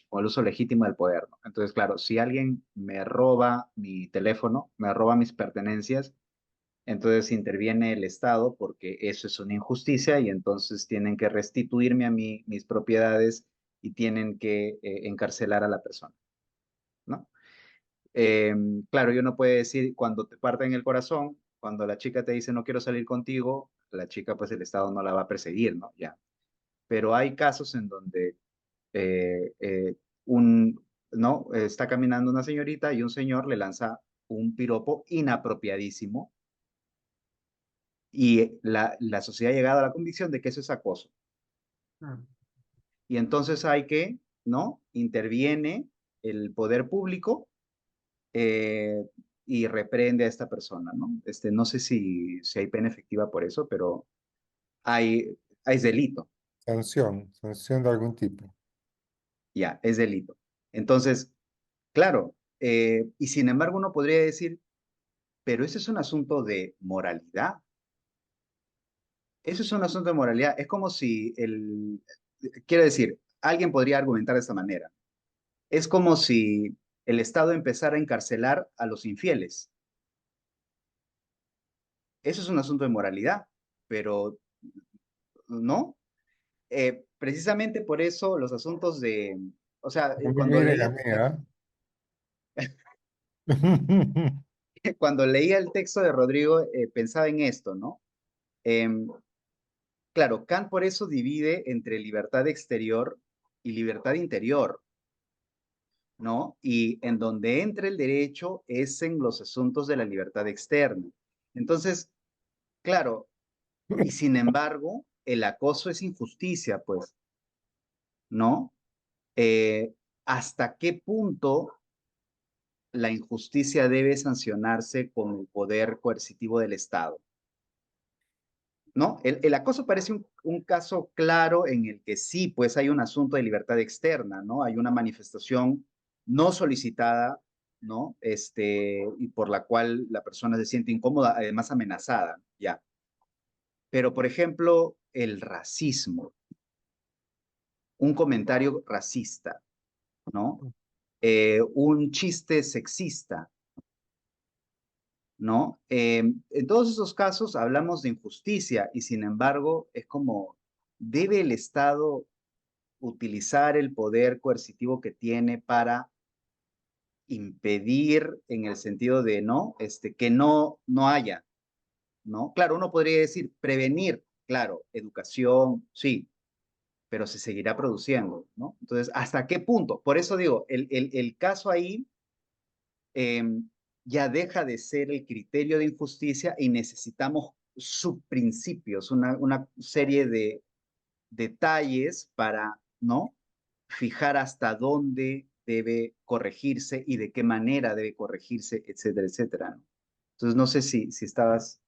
con el uso legítimo del poder, ¿no? Entonces, claro, si alguien me roba mi teléfono, me roba mis pertenencias, entonces interviene el Estado porque eso es una injusticia y entonces tienen que restituirme a mí mis propiedades y tienen que encarcelar a la persona, ¿no? Eh, claro, yo no puedo decir cuando te parten el corazón, cuando la chica te dice no quiero salir contigo, la chica pues el Estado no la va a perseguir, ¿no? Ya. Pero hay casos en donde eh, eh, ¿no? Está caminando una señorita y un señor le lanza un piropo inapropiadísimo y la sociedad ha llegado a la convicción de que eso es acoso. Mm. Y entonces hay que, ¿no? Interviene el poder público eh, y reprende a esta persona, ¿no? No sé si hay pena efectiva por eso, pero hay delito, Sanción de algún tipo. ya, es delito. Entonces, claro, y sin embargo uno podría decir, pero ese es un asunto de moralidad. Eso es un asunto de moralidad. Es como si quiero decir, alguien podría argumentar de esta manera. Es como si el Estado empezara a encarcelar a los infieles. Eso es un asunto de moralidad, pero no. Precisamente por eso los asuntos de, o sea, cuando Mire, leía, amiga. cuando leía el texto de Rodrigo, pensaba en esto, ¿no? Em, claro, Kant por eso divide entre libertad exterior y libertad interior, ¿no? Y en donde entra el derecho es en los asuntos de la libertad externa. Entonces, claro, y sin embargo, el acoso es injusticia, pues, ¿no? Eh, ¿Hasta qué punto la injusticia debe sancionarse con el poder coercitivo del Estado? ¿No? El acoso parece un caso claro en el que sí, pues hay un asunto de libertad externa, ¿no? Hay una manifestación no solicitada, ¿no? Y por la cual la persona se siente incómoda, además amenazada, ya. Pero, por ejemplo, el racismo, un comentario racista, ¿no? Un chiste sexista, ¿no? En todos esos casos hablamos de injusticia y sin embargo es como, ¿debe el Estado utilizar el poder coercitivo que tiene para impedir en el sentido de, ¿no? Que no haya, ¿no? Claro, uno podría decir prevenir, claro, educación, sí, pero se seguirá produciendo, ¿no? Entonces, ¿hasta qué punto? Por eso digo, el caso ahí eh, ya deja de ser el criterio de injusticia y necesitamos subprincipios, una serie de detalles para, ¿no? Fijar hasta dónde debe corregirse y de qué manera debe corregirse, etcétera, etcétera, ¿no? Entonces, no sé si estabas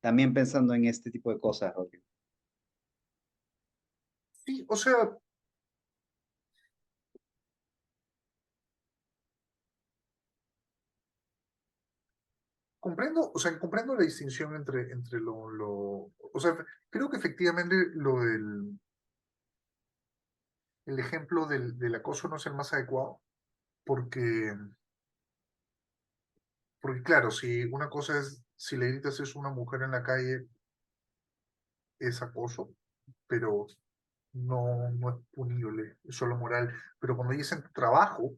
también pensando en este tipo de cosas, Rodrigo. Sí, o sea, comprendo, o sea, comprendo la distinción entre o sea, creo que efectivamente el ejemplo del acoso no es el más adecuado, porque, porque claro, si una cosa es, si le gritas es una mujer en la calle, es acoso, pero no es punible, es solo moral. Pero cuando dices en tu trabajo,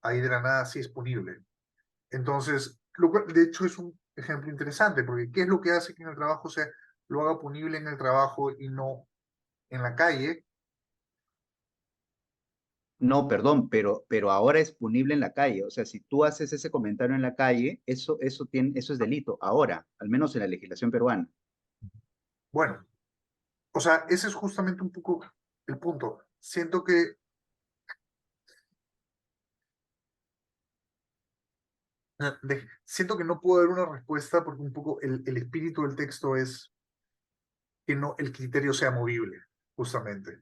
ahí de la nada sí es punible. Entonces, de hecho es un ejemplo interesante, porque ¿qué es lo que hace que en el trabajo lo haga punible en el trabajo y no en la calle? No, perdón, pero ahora es punible en la calle. O sea, si tú haces ese comentario en la calle, eso es delito, ahora, al menos en la legislación peruana. Bueno, o sea, ese es justamente un poco el punto. Siento que no puedo dar una respuesta porque un poco el espíritu del texto es que no, el criterio sea movible, justamente.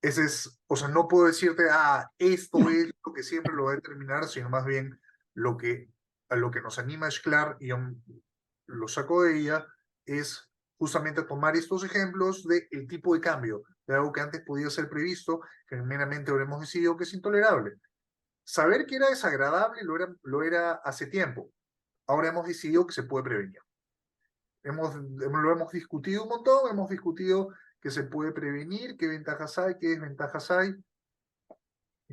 Ese es, o sea, no puedo decirte, esto es lo que siempre lo va a determinar, sino más bien a lo que nos anima a Shklar, y yo lo saco de ella, es justamente tomar estos ejemplos de el tipo de cambio, de algo que antes podía ser previsto, que meramente habremos decidido que es intolerable. Saber que era desagradable lo era hace tiempo. Ahora hemos decidido que se puede prevenir. Lo hemos discutido un montón, hemos discutido que se puede prevenir, qué ventajas hay, qué desventajas hay,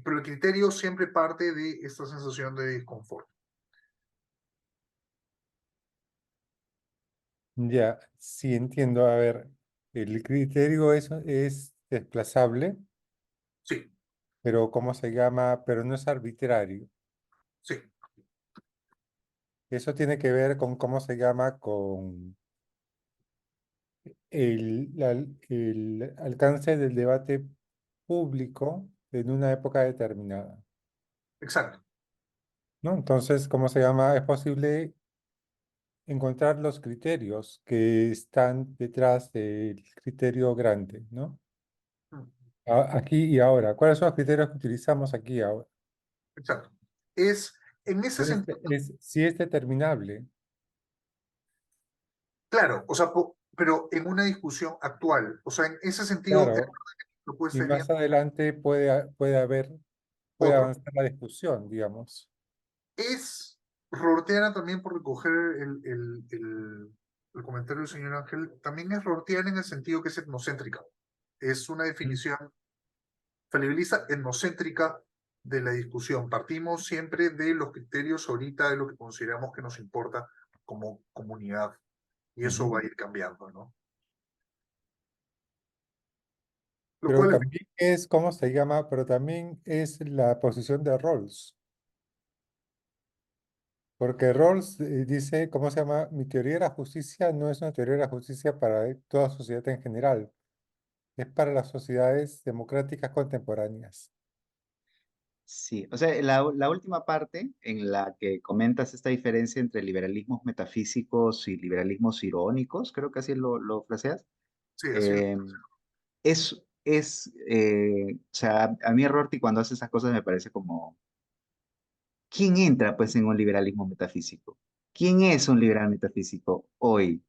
pero el criterio siempre parte de esta sensación de desconfort. Ya, sí entiendo. A ver, el criterio es desplazable, Sí, pero ¿cómo se llama? Pero no es arbitrario. sí, Eso tiene que ver con cómo se llama, con el alcance del debate público en una época determinada, exacto. ¿no? Entonces, ¿cómo se llama? Es posible encontrar los criterios que están detrás del criterio grande, ¿no? Aquí y ahora. ¿Cuáles son los criterios que utilizamos aquí y ahora? Exacto. Es, en ese sentido, Si es determinable, claro, o sea, pero en una discusión actual, o sea, en ese sentido, el claro, y propuesta de bien, más adelante puede haber puede Otro. avanzar la discusión, digamos. Es rorteana también por recoger el comentario del señor Ángel, también es rorteana en el sentido que es etnocéntrica. Es una definición falibilista etnocéntrica de la discusión. Partimos siempre de los criterios ahorita de lo que consideramos que nos importa como comunidad. Y eso va a ir cambiando, ¿no? Lo Pero cual también es, ¿cómo se llama? Pero también es la posición de Rawls. Porque Rawls dice, ¿cómo se llama? Mi teoría de la justicia no es una teoría de la justicia para toda sociedad en general. Es para las sociedades democráticas contemporáneas. Sí, o sea, la última parte en la que comentas esta diferencia entre liberalismos metafísicos y liberalismos irónicos, creo que así lo fraseas, sí, así es. eh, o sea, a mí Rorty cuando hace esas cosas me parece como, ¿quién entra pues en un liberalismo metafísico? ¿Quién es un liberal metafísico hoy?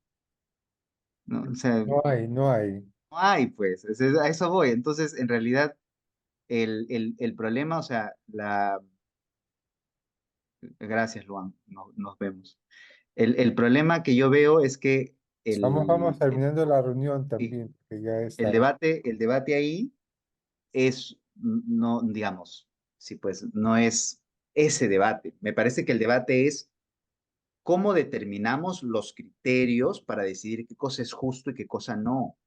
¿No? O sea, no No hay. hay pues, a eso voy. Entonces, en realidad, el problema, o sea, gracias, Luan, nos vemos. El problema que yo veo es que Vamos el, terminando la reunión sí, también, que ya es el tarde. debate, el debate ahí es, no, digamos, sí, pues no es ese debate. Me parece que el debate es cómo determinamos los criterios para decidir qué cosa es justo y qué cosa no.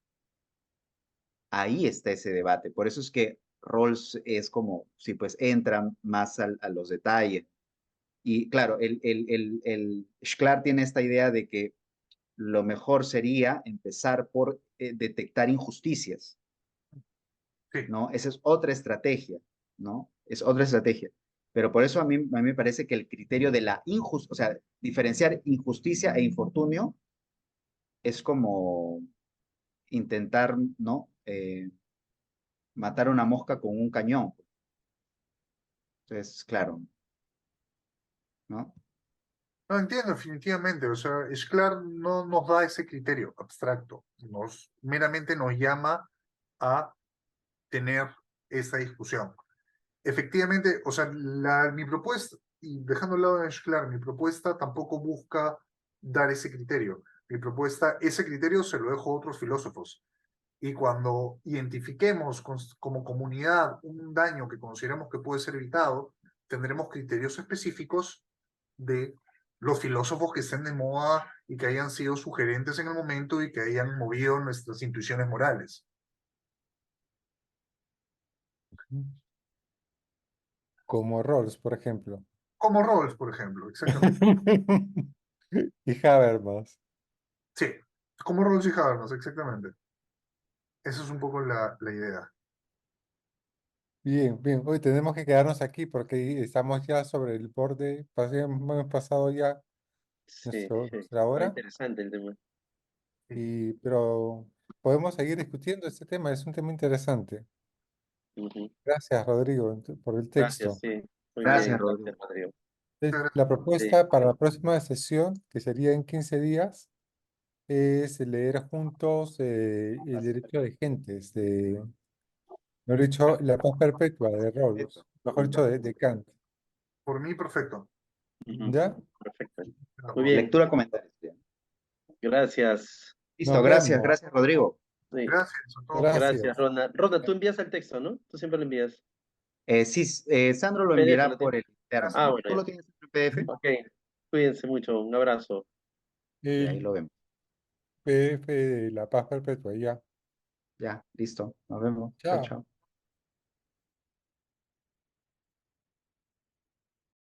Ahí está ese debate. Por eso es que Rawls es como, sí, pues entra más a los detalles. Y claro, el Shklar tiene esta idea de que lo mejor sería empezar por detectar injusticias, Sí. ¿no? Esa es otra estrategia, ¿no? Es otra estrategia. Pero por eso a mí me parece que el criterio de la injusticia, o sea, diferenciar injusticia e infortunio es como intentar, ¿no? Matar una mosca con un cañón. Entonces, claro, ¿no? No entiendo, definitivamente. O sea, Sklar no nos da ese criterio abstracto. Meramente nos llama a tener esa discusión. Efectivamente, o sea, mi propuesta, y dejando al lado de Sklar, mi propuesta tampoco busca dar ese criterio. Mi propuesta, ese criterio se lo dejo a otros filósofos. Y cuando identifiquemos como comunidad un daño que consideramos que puede ser evitado, tendremos criterios específicos de los filósofos que estén de moda y que hayan sido sugerentes en el momento y que hayan movido nuestras intuiciones morales. Como Rawls, por ejemplo. Como Rawls, por ejemplo, exactamente. Y Habermas. Sí, como Rawls y Habermas, exactamente. Esa es un poco la idea. Bien, bien. Hoy tenemos que quedarnos aquí porque estamos ya sobre el borde. Hemos pasado ya Sí, nuestra está hora, interesante el tema. pero podemos seguir discutiendo este tema. Es un tema interesante. Ujú. Gracias, Rodrigo, por el Gracias, texto. sí. Muy Gracias, bien, Rodrigo. gracias, Rodrigo. La Sí. propuesta para la próxima sesión, que sería en 15 días, es leer juntos El derecho de gentes, mejor dicho, La paz perpetua de Rawls, mejor dicho, de Kant. Por mí, perfecto. Ujú. ¿Ya? Perfecto. Muy Vamos. bien, Lectura, comentarios. gracias. Listo, Nos gracias, vemos. gracias, Rodrigo. Sí. Gracias a todos. Gracias, Gracias. Ronda. Ronda, tú envías el texto, ¿no? Tú siempre lo envías. Sí, Sandro lo PDF enviará lo por tienes. el interno, Ah, ¿no? bueno, ¿Tú ya. lo tienes en PDF? Ok. Cuídense mucho. Un abrazo. Y ahí El lo vemos. PDF de La paz perpetua, ya. Ya, listo. Nos vemos. Chao, Chao. chao.